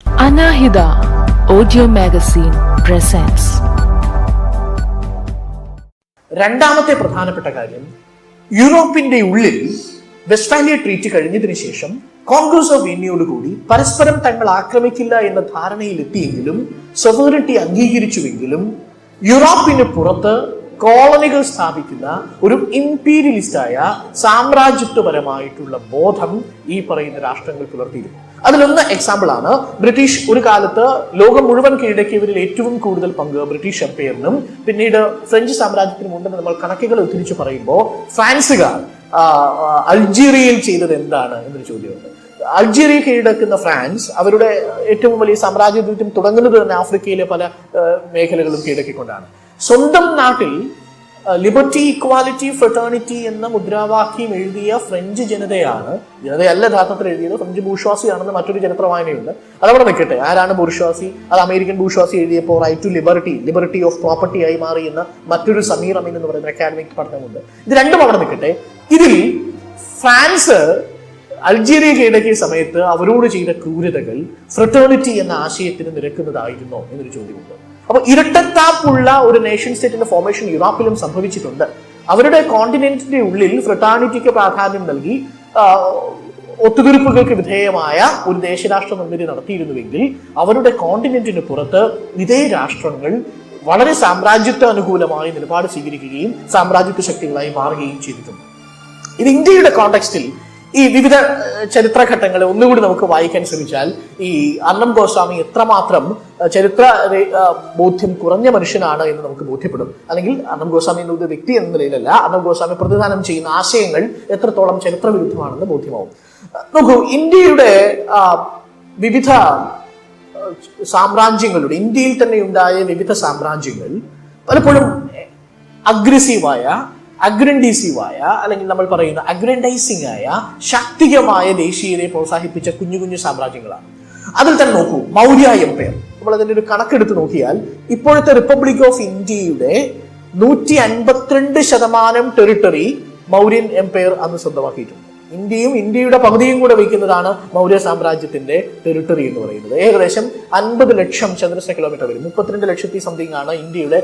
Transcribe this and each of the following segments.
Anahida Audio Magazine presents. രണ്ടാമത്തെ പ്രധാനപ്പെട്ട കാര്യം, യൂറോപ്പിന്റെ ഉള്ളിൽ വെസ്റ്റ്ഫാലിയ ട്രീറ്റി കഴിഞ്ഞതിനു ശേഷം കോൺഗ്രസ് ഓഫ് വിയന്നയോടുകൂടി പരസ്പരം തങ്ങൾ ആക്രമിക്കില്ല എന്ന ധാരണയിലെത്തിയെങ്കിലും സോവറിറ്റി അംഗീകരിച്ചുവെങ്കിലും യൂറോപ്പിന് പുറത്ത് കോളനികൾ സ്ഥാപിക്കുന്ന ഒരു ഇംപീരിയലിസ്റ്റായ സാമ്രാജ്യത്വപരമായിട്ടുള്ള ബോധം ഈ പറയുന്ന രാഷ്ട്രങ്ങൾ പുലർത്തിയിരുന്നു. അതിലൊന്ന് എക്സാമ്പിൾ ആണ് ബ്രിട്ടീഷ്. ഒരു കാലത്ത് ലോകം മുഴുവൻ കീഴടക്കിയവരിൽ ഏറ്റവും കൂടുതൽ പങ്ക് ബ്രിട്ടീഷ് എംപയറിനും പിന്നീട് ഫ്രഞ്ച് സാമ്രാജ്യത്തിനും ഉണ്ടെന്ന് നമ്മൾ കണക്കുകൾ ഉദ്ധരിച്ച് പറയുമ്പോൾ ഫ്രാൻസുകാർ അൾജീരിയയിൽ ചെയ്തത് എന്താണ് എന്നൊരു ചോദ്യമുണ്ട്. അൾജീരിയ കീഴടക്കുന്ന ഫ്രാൻസ് അവരുടെ ഏറ്റവും വലിയ സാമ്രാജ്യത്വം തുടങ്ങുന്നത് തന്നെ ആഫ്രിക്കയിലെ പല മേഖലകളും കീഴടക്കിക്കൊണ്ടാണ്. സ്വന്തം നാട്ടിൽ ലിബർട്ടി, ഇക്വാലിറ്റി, ഫ്രട്ടേണിറ്റി എന്ന മുദ്രാവാക്യം എഴുതിയ ഫ്രഞ്ച് ജനതയാണ്, ജനതയല്ല യഥാർത്ഥത്തിൽ എഴുതിയത്, ഫ്രഞ്ച് ബൂർഷ്വാസിയാണെന്ന് മറ്റൊരു ചരിത്ര വായനയുണ്ട്. അതവിടെ നിൽക്കട്ടെ, ആരാണ് ബൂർഷ്വാസി? അത് അമേരിക്കൻ ബൂർഷ്വാസി എഴുതിയപ്പോൾ right to liberty of property ആയി മാറി എന്ന മറ്റൊരു സമീർ അമീൻ എന്ന് പറയുന്ന അക്കാഡമിക് പഠനമുണ്ട്. ഇത് രണ്ടും അവിടെ നിൽക്കട്ടെ. ഇതിൽ ഫ്രാൻസ് അൾജീരിയ കീഴടക്കിയ സമയത്ത് അവരോട് ചെയ്ത ക്രൂരതകൾ ഫ്രട്ടേണിറ്റി എന്ന ആശയത്തിന് നിരക്കുന്നതായിരുന്നോ എന്നൊരു ചോദ്യമുണ്ട്. അപ്പൊ ഇരട്ടത്താപ്പുള്ള ഒരു നേഷൻ സ്റ്റേറ്റിന്റെ ഫോർമേഷൻ യൂറോപ്പിലും സംഭവിച്ചിട്ടുണ്ട്. അവരുടെ കോണ്ടിനെന്റിന്റെ ഉള്ളിൽ ഫ്രട്ടേണിറ്റിക്ക് പ്രാധാന്യം നൽകി ഒത്തുതീർപ്പുകൾക്ക് വിധേയമായ ഒരു ദേശരാഷ്ട്ര നിർമ്മിതി നടത്തിയിരുന്നുവെങ്കിൽ അവരുടെ കോണ്ടിനെന്റിന് പുറത്ത് ഇതേ രാഷ്ട്രങ്ങൾ വളരെ സാമ്രാജ്യത്വ അനുകൂലമായ നിലപാട് സ്വീകരിക്കുകയും സാമ്രാജ്യത്വ ശക്തികളായി മാറുകയും ചെയ്തിട്ടുണ്ട്. ഇത് ഇന്ത്യയുടെ കോണ്ടെക്സ്റ്റിൽ ഈ വിവിധ ചരിത്രഘട്ടങ്ങളെ ഒന്നുകൂടി നമുക്ക് വായിക്കാൻ ശ്രമിച്ചാൽ ഈ അർണം ഗോസ്വാമി എത്രമാത്രം ചരിത്ര ബോധ്യം കുറഞ്ഞ മനുഷ്യനാണ് എന്ന് നമുക്ക് ബോധ്യപ്പെടും. അല്ലെങ്കിൽ അർണം ഗോസ്വാമി എന്ന വ്യക്തി എന്ന നിലയിലല്ല, അർണം ഗോസ്വാമി പ്രതിദാനം ചെയ്യുന്ന ആശയങ്ങൾ എത്രത്തോളം ചരിത്ര വിരുദ്ധമാണെന്ന് ബോധ്യമാവും. നോക്കൂ, ഇന്ത്യയുടെ വിവിധ സാമ്രാജ്യങ്ങളുടെ, ഇന്ത്യയിൽ തന്നെ ഉണ്ടായ വിവിധ സാമ്രാജ്യങ്ങൾ പലപ്പോഴും അഗ്രൻഡീസീവായ അല്ലെങ്കിൽ നമ്മൾ പറയുന്ന അഗ്രൻഡൈസിംഗ് ആയ ശാക്തികമായ ദേശീയതയെ പ്രോത്സാഹിപ്പിച്ച കുഞ്ഞു കുഞ്ഞു സാമ്രാജ്യങ്ങളാണ്. അതിൽ തന്നെ നോക്കൂ, മൗര്യ എംപയർ. നമ്മൾ അതിൻ്റെ ഒരു കണക്കെടുത്ത് നോക്കിയാൽ ഇപ്പോഴത്തെ റിപ്പബ്ലിക് ഓഫ് ഇന്ത്യയുടെ 152% ടെറിട്ടറി മൗര്യൻ എംപയർ അന്ന് സ്വന്തമാക്കിയിട്ടുണ്ട്. ഇന്ത്യയുടെ പകുതിയും കൂടെ വയ്ക്കുന്നതാണ് മൗര്യ സാമ്രാജ്യത്തിന്റെ ടെറിട്ടറി എന്ന് പറയുന്നത്. ഏകദേശം 50 ലക്ഷം ചതുരശ്ര കിലോമീറ്റർ വരും. 32 ലക്ഷത്തി സംതിങ് ആണ് ഇന്ത്യയുടെ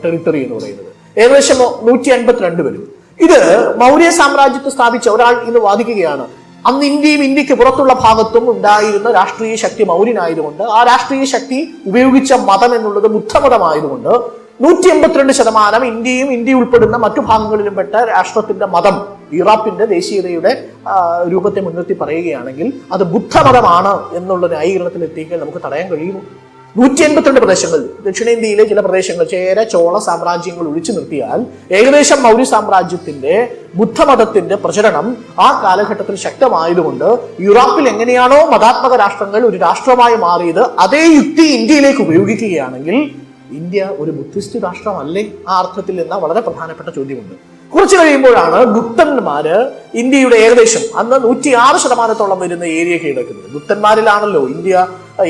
ടെറിട്ടറി എന്ന് പറയുന്നത്. ഏകദേശം 152 വരും. ഇത് മൗര്യ സാമ്രാജ്യത്തെ സ്ഥാപിച്ച ഒരാൾ ഇന്ന് വാദിക്കുകയാണ്, അന്ന് ഇന്ത്യക്ക് പുറത്തുള്ള ഭാഗത്തും ഉണ്ടായിരുന്ന രാഷ്ട്രീയ ശക്തി മൗര്യനായതുകൊണ്ട് ആ രാഷ്ട്രീയ ശക്തി ഉപയോഗിച്ച മതം എന്നുള്ളത് ബുദ്ധമതമായതുകൊണ്ട് 182% ഇന്ത്യ ഉൾപ്പെടുന്ന മറ്റു ഭാഗങ്ങളിലും പെട്ട രാഷ്ട്രത്തിന്റെ മതം യൂറോപ്പിന്റെ ദേശീയതയുടെ രൂപത്തെ മുൻനിർത്തി പറയുകയാണെങ്കിൽ അത് ബുദ്ധമതമാണ് എന്നുള്ള ന്യായീകരണത്തിൽ എത്തിക്കാൻ നമുക്ക് തടയാൻ കഴിയുമോ? 182 പ്രദേശങ്ങൾ, ദക്ഷിണേന്ത്യയിലെ ചില പ്രദേശങ്ങൾ, ചേര ചോള സാമ്രാജ്യങ്ങൾ ഒഴിച്ചു നിർത്തിയാൽ ഏകദേശം മൗര്യ സാമ്രാജ്യത്തിന്റെ ബുദ്ധമതത്തിന്റെ പ്രചരണം ആ കാലഘട്ടത്തിൽ ശക്തമായതുകൊണ്ട് യൂറോപ്പിൽ എങ്ങനെയാണോ മതാത്മക രാഷ്ട്രങ്ങൾ ഒരു രാഷ്ട്രമായി മാറിയത് അതേ യുക്തി ഇന്ത്യയിലേക്ക് ഉപയോഗിക്കുകയാണെങ്കിൽ ഇന്ത്യ ഒരു ബുദ്ധിസ്റ്റ് രാഷ്ട്രമല്ലേ ആ അർത്ഥത്തിൽ എന്ന വളരെ പ്രധാനപ്പെട്ട ചോദ്യമുണ്ട്. കുറച്ചു കഴിയുമ്പോഴാണ് ഗുപ്തന്മാര് ഇന്ത്യയുടെ ഏകദേശം അന്ന് 106% വരുന്ന ഏരിയ കീഴടക്കുന്നത്. ഗുപ്തന്മാരിലാണല്ലോ ഇന്ത്യ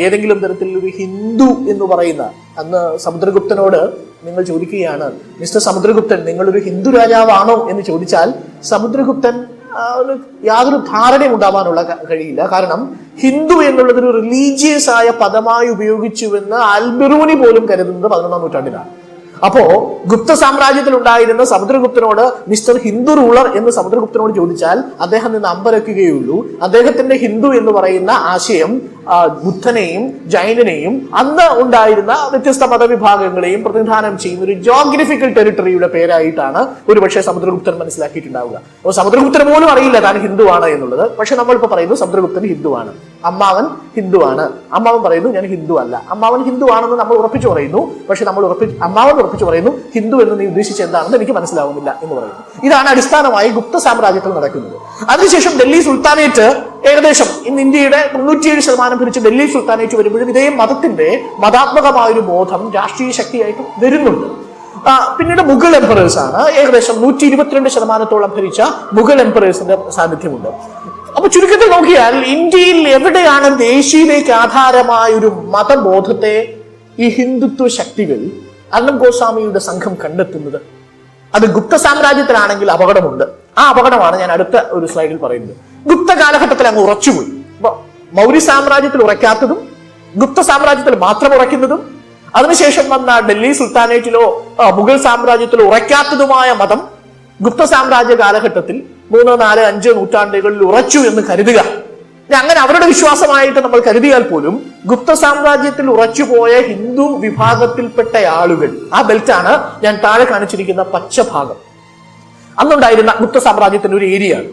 ഏതെങ്കിലും തരത്തിൽ ഒരു ഹിന്ദു എന്ന് പറയുന്ന, അന്ന് സമുദ്രഗുപ്തനോട് നിങ്ങൾ ചോദിക്കുകയാണ്, മിസ്റ്റർ സമുദ്രഗുപ്തൻ, നിങ്ങളൊരു ഹിന്ദു രാജാവാണോ എന്ന് ചോദിച്ചാൽ സമുദ്രഗുപ്തൻ യാതൊരു ധാരണയും ഉണ്ടാവാനുള്ള കഴിയില്ല. കാരണം ഹിന്ദു എന്നുള്ളത് ഒരു റിലീജിയസ് ആയ പദമായി ഉപയോഗിച്ചുവെന്ന് അൽബിറൂനി പോലും കരുതുന്നത് 11ാം നൂറ്റാണ്ടിലാണ്. അപ്പോ ഗുപ്ത സാമ്രാജ്യത്തിൽ ഉണ്ടായിരുന്ന സമുദ്രഗുപ്തനോട് മിസ്റ്റർ ഹിന്ദു റൂളർ എന്ന് സമുദ്രഗുപ്തനോട് ചോദിച്ചാൽ അദ്ദേഹം നിന്ന് അമ്പരക്കുകയുള്ളൂ. അദ്ദേഹത്തിന്റെ ഹിന്ദു എന്ന് പറയുന്ന ആശയം ബുദ്ധനെയും ജൈനനെയും അന്ന് ഉണ്ടായിരുന്ന വ്യത്യസ്ത മതവിഭാഗങ്ങളെയും പ്രതിനിധാനം ചെയ്യുന്ന ഒരു ജോഗ്രഫിക്കൽ ടെറിട്ടറിയുടെ പേരായിട്ടാണ് ഒരുപക്ഷെ സമുദ്രഗുപ്തൻ മനസ്സിലാക്കിയിട്ടുണ്ടാവുക. അപ്പോൾ സമുദ്രഗുപ്തന് പോലും അറിയില്ല താൻ ഹിന്ദുവാണ് എന്നുള്ളത്. പക്ഷെ നമ്മളിപ്പോ പറയുന്നു സമുദ്രഗുപ്തൻ ഹിന്ദുവാണ്, അമ്മാവൻ ഹിന്ദുവാണ്. അമ്മാവൻ പറയുന്നു ഞാൻ ഹിന്ദു അല്ല. അമ്മാവൻ ഹിന്ദു ആണെന്ന് നമ്മൾ ഉറപ്പിച്ചു പറയുന്നു. പക്ഷെ അമ്മാവൻ ഉറപ്പിച്ചു പറയുന്നു ഹിന്ദു എന്ന് നീ ഉദ്ദേശിച്ച എന്താണെന്ന് എനിക്ക് മനസ്സിലാവുന്നില്ല എന്ന് പറയുന്നു. ഇതാണ് അടിസ്ഥാനമായി ഗുപ്ത സാമ്രാജ്യത്തിൽ നടക്കുന്നത്. അതിനുശേഷം ഡൽഹി സുൽത്താനേറ്റ് ഏകദേശം ഇന്ന് ഇന്ത്യയുടെ 97% ഭരിച്ച ഡൽഹി സുൽത്താനേറ്റ് വരുമ്പോഴും ഇതേ മതാത്മകമായൊരു ബോധം രാഷ്ട്രീയ ശക്തിയായിട്ട് വരുന്നുണ്ട്. പിന്നീട് മുഗൾ എംപറേഴ്സ് ആണ്. ഏകദേശം 122% ഭരിച്ച മുഗൾ എംപറേഴ്സിന്റെ സാന്നിധ്യമുണ്ട്. അപ്പൊ ചുരുക്കത്തിൽ നോക്കിയാൽ ഇന്ത്യയിൽ എവിടെയാണ് ദേശീയതയ്ക്ക് ആധാരമായ ഒരു മതബോധത്തെ ഈ ഹിന്ദുത്വ ശക്തികൾ അർണം ഗോസ്വാമിയുടെ സംഘം കണ്ടെത്തുന്നത്? അത് ഗുപ്ത സാമ്രാജ്യത്തിലാണെങ്കിൽ അപകടമുണ്ട്. ആ അപകടമാണ് ഞാൻ അടുത്ത ഒരു സ്ലൈഡിൽ പറയുന്നത്. ഗുപ്ത കാലഘട്ടത്തിൽ അങ്ങ് ഉറച്ചുപോയി. മൗര്യ സാമ്രാജ്യത്തിൽ ഉറയ്ക്കാത്തതും ഗുപ്ത സാമ്രാജ്യത്തിൽ മാത്രം ഉറയ്ക്കുന്നതും അതിനുശേഷം വന്ന ഡൽഹി സുൽത്താനേറ്റിലോ മുഗൾ സാമ്രാജ്യത്തിലോ ഉറയ്ക്കാത്തതുമായ മതം ഗുപ്ത സാമ്രാജ്യ കാലഘട്ടത്തിൽ 3, 4, 5 നൂറ്റാണ്ടുകളിൽ ഉറച്ചു എന്ന് കരുതുക. അങ്ങനെ അവരുടെ വിശ്വാസമായിട്ട് നമ്മൾ കരുതിയാൽ പോലും ഗുപ്ത സാമ്രാജ്യത്തിൽ ഉറച്ചുപോയ ഹിന്ദു വിഭാഗത്തിൽപ്പെട്ട ആളുകൾ, ആ ബെൽറ്റാണ് ഞാൻ താഴെ കാണിച്ചിരിക്കുന്ന പച്ചഭാഗം, അന്നുണ്ടായിരുന്ന ഗുപ്ത സാമ്രാജ്യത്തിന്റെ ഒരു ഏരിയ ആണ്.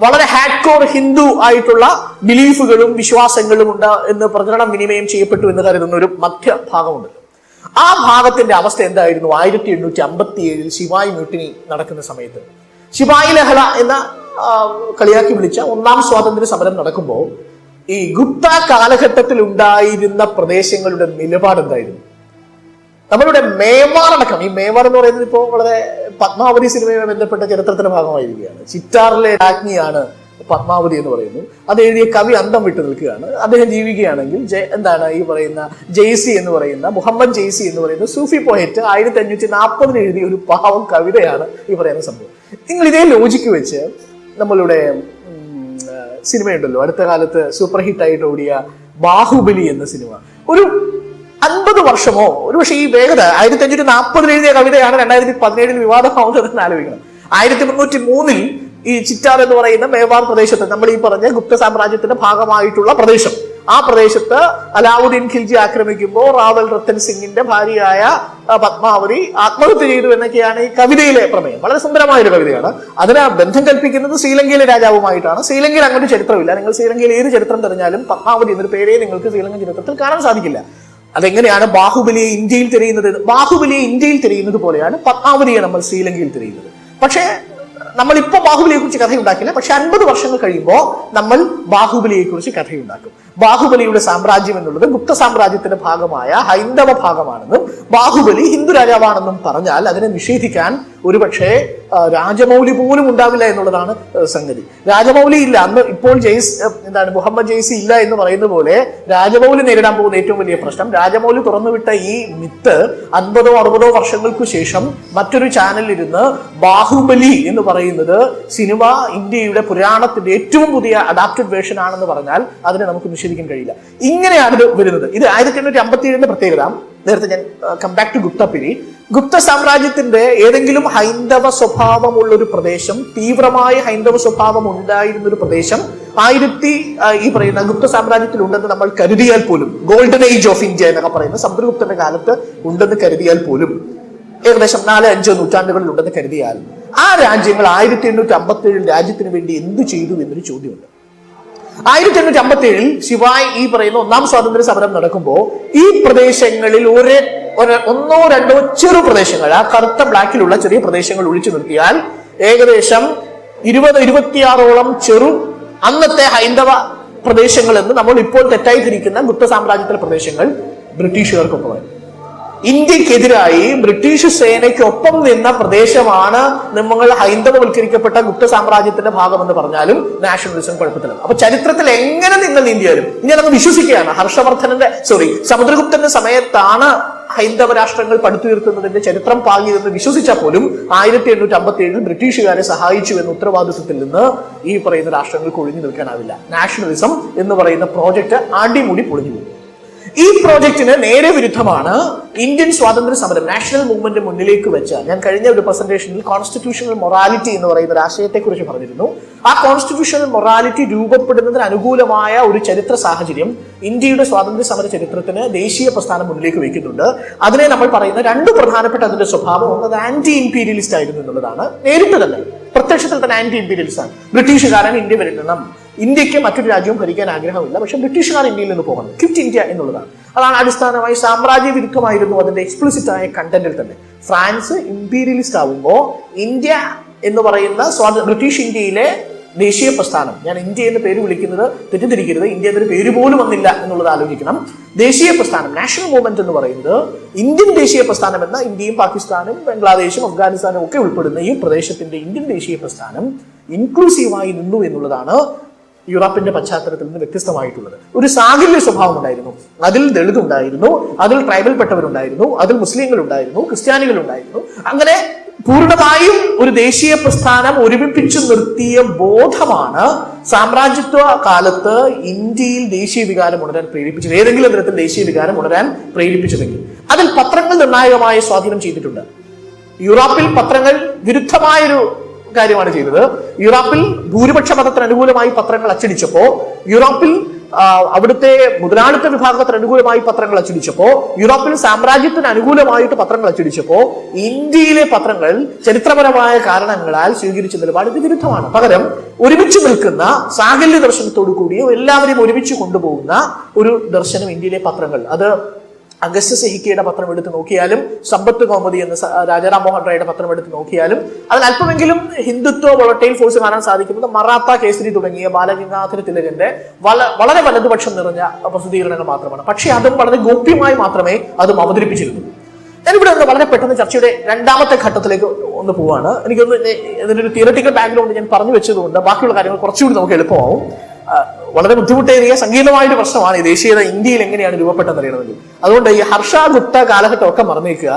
വളരെ ഹാഡ്കോർ ഹിന്ദു ആയിട്ടുള്ള ബിലീഫുകളും വിശ്വാസങ്ങളും ഉണ്ട് എന്ന് പ്രചരണം വിനിമയം ചെയ്യപ്പെട്ടു എന്ന് കരുതുന്ന ഒരു മധ്യഭാഗമുണ്ട്. ആ ഭാഗത്തിന്റെ അവസ്ഥ എന്തായിരുന്നു? 1857 ശിവായി മ്യൂട്ടിനി നടക്കുന്ന സമയത്ത് ശിവായി ലഹള എന്ന കളിയാക്കി വിളിച്ച 1ാം സ്വാതന്ത്ര്യ സമരം നടക്കുമ്പോൾ ഈ ഗുപ്ത കാലഘട്ടത്തിൽ ഉണ്ടായിരുന്ന പ്രദേശങ്ങളുടെ നിലപാട് എന്തായിരുന്നു? നമ്മളുടെ മേവാർ അടക്കം, ഈ മേവാർ എന്ന് പറയുന്നത് ഇപ്പോൾ വളരെ പത്മാവതി സിനിമയുമായി ബന്ധപ്പെട്ട ചരിത്രത്തിന്റെ ഭാഗമായിരിക്കുകയാണ്. ചിറ്റാറിലെ രാജ്ഞിയാണ് പത്മാവതി എന്ന് പറയുന്നു. അത് എഴുതിയ കവി അന്തം വിട്ടു നിൽക്കുകയാണ്. അദ്ദേഹം ജീവിക്കുകയാണെങ്കിൽ എന്താണ് ഈ പറയുന്ന ജെയ്സി എന്ന് പറയുന്ന മുഹമ്മദ് ജെയ്സി എന്ന് പറയുന്ന സൂഫി പോയറ്റ് 1540 എഴുതിയ ഒരു പാവം കവിതയാണ് ഈ പറയുന്ന സംഭവം. നിങ്ങൾ ഇതേ ലോജിക്ക് വെച്ച് നമ്മളുടെ സിനിമയുണ്ടല്ലോ, അടുത്ത കാലത്ത് സൂപ്പർ ഹിറ്റ് ആയിട്ട് ഓടിയ ബാഹുബലി എന്ന സിനിമ, ഒരു 50 വർഷമോ ഒരുപക്ഷെ ഈ വേഗത 1540 എഴുതിയ കവിതയാണ് 2017 വിവാദമാവുന്നതെന്ന് ആലോചിക്കണം. 1303 ഈ ചിറ്റാർ എന്ന് പറയുന്ന മേവാർ പ്രദേശത്ത്, നമ്മൾ ഈ പറഞ്ഞ ഗുപ്ത സാമ്രാജ്യത്തിന്റെ ഭാഗമായിട്ടുള്ള പ്രദേശം, ആ പ്രദേശത്ത് അലാവുദ്ദീൻ ഖിൽജി ആക്രമിക്കുമ്പോൾ റാവൽ രത്തൻ സിംഗിന്റെ ഭാര്യയായ പത്മാവതി ആത്മഹത്യ ചെയ്തു എന്നൊക്കെയാണ് ഈ കവിതയിലെ പ്രമേയം. വളരെ സുന്ദരമായ ഒരു കവിതയാണ്. അതിനെ ബന്ധം കൽപ്പിക്കുന്നത് ശ്രീലങ്കയിലെ രാജാവുമായിട്ടാണ്. ശ്രീലങ്കയിൽ അങ്ങനെ ചരിത്രമില്ല. നിങ്ങൾ ശ്രീലങ്കയിൽ ഏത് ചരിത്രം തെരഞ്ഞാലും പത്മാവതി എന്നൊരു പേരേ നിങ്ങൾക്ക് ശ്രീലങ്കൻ ചരിത്രത്തിൽ കാണാൻ സാധിക്കില്ല. അതെങ്ങനെയാണ് ബാഹുബലിയെ ഇന്ത്യയിൽ തിരയുന്നത്? ബാഹുബലിയെ ഇന്ത്യയിൽ തിരയുന്നത് പോലെയാണ് പത്മാവതിയെ നമ്മൾ ശ്രീലങ്കയിൽ തിരയുന്നത്. പക്ഷേ നമ്മളിപ്പോ ബാഹുബലിയെ കുറിച്ച് കഥയുണ്ടാക്കില്ല. പക്ഷെ 50 വർഷങ്ങൾ കഴിയുമ്പോൾ നമ്മൾ ബാഹുബലിയെ കുറിച്ച് കഥയുണ്ടാക്കും. ബാഹുബലിയുടെ സാമ്രാജ്യം എന്നുള്ളത് ഗുപ്ത സാമ്രാജ്യത്തിന്റെ ഭാഗമായ ഹൈന്ദവ ഭാഗമാണെന്നും ബാഹുബലി ഹിന്ദു രാജാവാണെന്നും പറഞ്ഞാൽ അതിനെ നിഷേധിക്കാൻ ഒരുപക്ഷെ രാജമൗലി പോലും ഉണ്ടാവില്ല എന്നുള്ളതാണ് സംഗതി. രാജമൗലി ഇല്ല, അന്ന് ഇപ്പോൾ മുഹമ്മദ് ജെയ്സി ഇല്ല എന്ന് പറയുന്ന പോലെ രാജമൗലി നേരിടാൻ പോകുന്ന ഏറ്റവും വലിയ പ്രശ്നം, രാജമൗലി തുറന്നുവിട്ട ഈ മിത്ത് 50 or 60 വർഷങ്ങൾക്ക് ശേഷം മറ്റൊരു ചാനലിൽ ഇരുന്ന് ബാഹുബലി എന്ന് പറയുന്നത് സിനിമ ഇന്ത്യയുടെ പുരാണത്തിന്റെ ഏറ്റവും പുതിയ അഡാപ്റ്റഡ് വേർഷൻ ആണെന്ന് പറഞ്ഞാൽ അതിനെ നമുക്ക് നിഷേധിക്കാൻ കഴിയില്ല. ഇങ്ങനെയാണ് ഇത് വരുന്നത്. ഇത് 1857 പ്രത്യേകത. നേരത്തെ ഞാൻ come back to Gupta period. Gupta സാമ്രാജ്യത്തിന്റെ ഏതെങ്കിലും ഹൈന്ദവ സ്വഭാവമുള്ള ഒരു പ്രദേശം, തീവ്രമായ ഹൈന്ദവ സ്വഭാവം ഉണ്ടായിരുന്ന ഒരു പ്രദേശം ഈ പറയുന്ന ഗുപ്ത സാമ്രാജ്യത്തിൽ ഉണ്ടെന്ന് നമ്മൾ കരുതിയാൽ പോലും, ഗോൾഡൻ ഏജ് ഓഫ് ഇന്ത്യ എന്നൊക്കെ പറയുന്ന സമുദ്രഗുപ്തന്റെ കാലത്ത് ഉണ്ടെന്ന് കരുതിയാൽ പോലും, ഏകദേശം 4-5 നൂറ്റാണ്ടുകളിൽ ഉണ്ടെന്ന് കരുതിയാൽ, ആ രാജ്യങ്ങൾ 1857 രാജ്യത്തിന് വേണ്ടി എന്തു ചെയ്തു എന്നൊരു ചോദ്യമുണ്ട്. 1857 ശിവായ് ഈ പറയുന്ന 1ാം സ്വാതന്ത്ര്യ സമരം നടക്കുമ്പോൾ ഈ പ്രദേശങ്ങളിൽ 1-2 ചെറു പ്രദേശങ്ങൾ, ആ കറുത്ത ബ്ലാക്കിലുള്ള ചെറിയ പ്രദേശങ്ങൾ ഒഴിച്ചു നിർത്തിയാൽ ഏകദേശം 20-26ഓളം ചെറു അന്നത്തെ ഹൈന്ദവ പ്രദേശങ്ങൾ എന്ന് നമ്മൾ ഇപ്പോൾ തെറ്റായി ധരിക്കുന്ന ഗുപ്ത സാമ്രാജ്യത്തിലെ പ്രദേശങ്ങൾ ബ്രിട്ടീഷുകാർക്കൊപ്പമായിരുന്നു. ഇന്ത്യക്കെതിരായി ബ്രിട്ടീഷ് സേനയ്ക്കൊപ്പം നിന്ന പ്രദേശമാണ് നമ്മൾ ഹൈന്ദവവൽക്കരിക്കപ്പെട്ട ഗുപ്ത സാമ്രാജ്യത്തിന്റെ ഭാഗമെന്ന് പറഞ്ഞാലും നാഷണലിസം കുഴപ്പത്തിലാണ്. അപ്പൊ ചരിത്രത്തിൽ എങ്ങനെ നിങ്ങൾ ഇന്ത്യയിലും ഇനി നമ്മൾ വിശ്വസിക്കുകയാണ് സമുദ്രഗുപ്തന്റെ സമയത്താണ് ഹൈന്ദവ രാഷ്ട്രങ്ങൾ പടുത്തുയർത്തുന്നതിന്റെ ചരിത്രം പാകിയതെന്ന് വിശ്വസിച്ചാൽ പോലും 1857 ബ്രിട്ടീഷുകാരെ സഹായിച്ചു എന്ന ഉത്തരവാദിത്വത്തിൽ നിന്ന് ഈ പറയുന്ന രാഷ്ട്രങ്ങൾക്ക് ഒഴിഞ്ഞു നിൽക്കാനാവില്ല. നാഷണലിസം എന്ന് പറയുന്ന പ്രോജക്റ്റ് അടിമുടി പൊളിഞ്ഞു പോകും. ഈ പ്രോജക്റ്റിന് നേരെ വിരുദ്ധമാണ് ഇന്ത്യൻ സ്വാതന്ത്ര്യ സമരം, നാഷണൽ മൂവ്മെന്റ് മുന്നിലേക്ക് വെച്ച, ഞാൻ കഴിഞ്ഞ ഒരു പ്രസന്റേഷനിൽ കോൺസ്റ്റിറ്റ്യൂഷണൽ മൊറാലിറ്റി എന്ന് പറയുന്ന ഒരു ആശയത്തെ കുറിച്ച് പറഞ്ഞിരുന്നു. ആ കോൺസ്റ്റിറ്റ്യൂഷണൽ മൊറാലിറ്റി രൂപപ്പെടുന്നതിന് അനുകൂലമായ ഒരു ചരിത്ര സാഹചര്യം ഇന്ത്യയുടെ സ്വാതന്ത്ര്യ സമര ചരിത്രത്തിന് ദേശീയ പ്രസ്ഥാനം മുന്നിലേക്ക് വയ്ക്കുന്നുണ്ട്. അതിനെ നമ്മൾ പറയുന്ന 2 പ്രധാനപ്പെട്ട അതിന്റെ സ്വഭാവം, ഒന്ന് ആന്റി ഇംപീരിയലിസ്റ്റ് ആയിരുന്നു എന്നുള്ളതാണ്. നേരിട്ട് തന്നെ പ്രത്യക്ഷത്തിൽ തന്നെ ആന്റി ഇംപീരിയലിസ്റ്റ് ആണ്. ബ്രിട്ടീഷുകാരൻ ഇന്ത്യ വരണം, ഇന്ത്യക്ക് മറ്റൊരു രാജ്യവും ഭരിക്കാൻ ആഗ്രഹമില്ല, പക്ഷെ ബ്രിട്ടീഷുകാർ ഇന്ത്യയിൽ നിന്ന് പോകണം, ക്വിറ്റ് ഇന്ത്യ എന്നുള്ളതാണ്. അതാണ് അടിസ്ഥാനമായി സാമ്രാജ്യ വിരുദ്ധമായിരുന്നു അതിന്റെ എക്സ്പ്ലിസിറ്റ് ആയ കണ്ടന്റിൽ തന്നെ. ഫ്രാൻസ് ഇംപീരിയലിസ്റ്റ് ആവുമ്പോൾ ഇന്ത്യ എന്ന് പറയുന്ന ബ്രിട്ടീഷ് ഇന്ത്യയിലെ ദേശീയ പ്രസ്ഥാനം, ഞാൻ ഇന്ത്യ എന്ന് പേര് വിളിക്കുന്നത് തെറ്റിദ്ധരിക്കരുത്, ഇന്ത്യ എന്നൊരു പേര് പോലും വന്നില്ല എന്നുള്ളത് ആലോചിക്കണം. ദേശീയ പ്രസ്ഥാനം, നാഷണൽ മൂവ്മെന്റ് എന്ന് പറയുന്നത് ഇന്ത്യൻ ദേശീയ പ്രസ്ഥാനം എന്ന ഇന്ത്യയും പാകിസ്ഥാനും ബംഗ്ലാദേശും അഫ്ഗാനിസ്ഥാനും ഒക്കെ ഉൾപ്പെടുന്ന ഈ പ്രദേശത്തിന്റെ ഇന്ത്യൻ ദേശീയ പ്രസ്ഥാനം ഇൻക്ലൂസീവായി നിന്നു എന്നുള്ളതാണ് യൂറോപ്പിന്റെ പശ്ചാത്തലത്തിൽ നിന്ന് വ്യത്യസ്തമായിട്ടുള്ളത്. ഒരു സാഹില്യ സ്വഭാവം ഉണ്ടായിരുന്നു. അതിൽ ദളിത് ഉണ്ടായിരുന്നു, അതിൽ ട്രൈബൽ പെട്ടവരുണ്ടായിരുന്നു, അതിൽ മുസ്ലിങ്ങൾ ഉണ്ടായിരുന്നു, ക്രിസ്ത്യാനികൾ ഉണ്ടായിരുന്നു. അങ്ങനെ പൂർണ്ണമായും ഒരു ദേശീയ പ്രസ്ഥാനം ഒരുമിപ്പിച്ചു നിർത്തിയ ബോധമാണ് സാമ്രാജ്യത്വ കാലത്ത് ഇന്ത്യയിൽ ദേശീയ വികാരം ഉണരാൻ പ്രേരിപ്പിച്ചത്. ഏതെങ്കിലും തരത്തിൽ ദേശീയ വികാരം ഉണരാൻ പ്രേരിപ്പിച്ചതെങ്കിൽ അതിൽ പത്രങ്ങൾ നിർണായകമായ സ്വാധീനം ചെയ്തിട്ടുണ്ട്. യൂറോപ്പിൽ പത്രങ്ങൾ വിരുദ്ധമായൊരു കാര്യമാണ് ചെയ്തത്. യൂറോപ്പിൽ ഭൂരിപക്ഷ മതത്തിന് അനുകൂലമായി പത്രങ്ങൾ അച്ചടിച്ചപ്പോ, യൂറോപ്പിൽ അവിടുത്തെ മുതലാളിത്ത വിഭാഗത്തിന് അനുകൂലമായി പത്രങ്ങൾ അച്ചടിച്ചപ്പോ, യൂറോപ്പിൽ സാമ്രാജ്യത്തിന് അനുകൂലമായിട്ട് പത്രങ്ങൾ അച്ചടിച്ചപ്പോ, ഇന്ത്യയിലെ പത്രങ്ങൾ ചരിത്രപരമായ കാരണങ്ങളാൽ സ്വീകരിച്ച നിലപാട് ഇത് വിരുദ്ധമാണ്. പകരം ഒരുമിച്ച് നിൽക്കുന്ന സാകല്യ ദർശനത്തോടു കൂടി എല്ലാവരെയും ഒരുമിച്ച് കൊണ്ടുപോകുന്ന ഒരു ദർശനം ഇന്ത്യയിലെ പത്രങ്ങൾ, അത് അഗസ്റ്റസ് ഹിക്കിയുടെ പത്രം എടുത്ത് നോക്കിയാലും, സമ്പത്ത് കൗമുദി എന്ന രാജാറാം മോഹൻ റായിയുടെ പത്രം എടുത്ത് നോക്കിയാലും അതിൽ അല്പമെങ്കിലും ഹിന്ദുത്വ വോളട്ടൈൽ ഫോഴ്സ് കാണാൻ സാധിക്കുന്നത് മറാത്ത കേസരി തുടങ്ങിയ ബാലഗംഗാധര തിലകന്റെ വളരെ വലതുപക്ഷം നിറഞ്ഞ പ്രസിദ്ധീകരണങ്ങൾ മാത്രമാണ്. പക്ഷേ അതും വളരെ ഗോപ്യമായി മാത്രമേ അതും അവതരിപ്പിച്ചിരുന്നു. ഞാനിവിടെ ഒന്ന് വളരെ പെട്ടെന്ന് ചർച്ചയുടെ രണ്ടാമത്തെ ഘട്ടത്തിലേക്ക് ഒന്ന് പോവാണ്. എനിക്കൊന്ന് ഇതിനൊരു തിയററ്റിക്കൽ ബാക്ക്ഗ്രൗണ്ട് ഞാൻ പറഞ്ഞു വെച്ചതുകൊണ്ട് ബാക്കിയുള്ള കാര്യങ്ങൾ കുറച്ചുകൂടി നമുക്ക് എളുപ്പമാവും. വളരെ ബുദ്ധിമുട്ടേറിയ സങ്കീർണമായൊരു പ്രശ്നമാണ് ഈ ദേശീയത ഇന്ത്യയിൽ എങ്ങനെയാണ് രൂപപ്പെട്ടെന്ന് അറിയണമെങ്കിൽ. അതുകൊണ്ട് ഈ ഹർഷ ഗുപ്ത കാലഘട്ടമൊക്കെ മറന്നേക്കുക.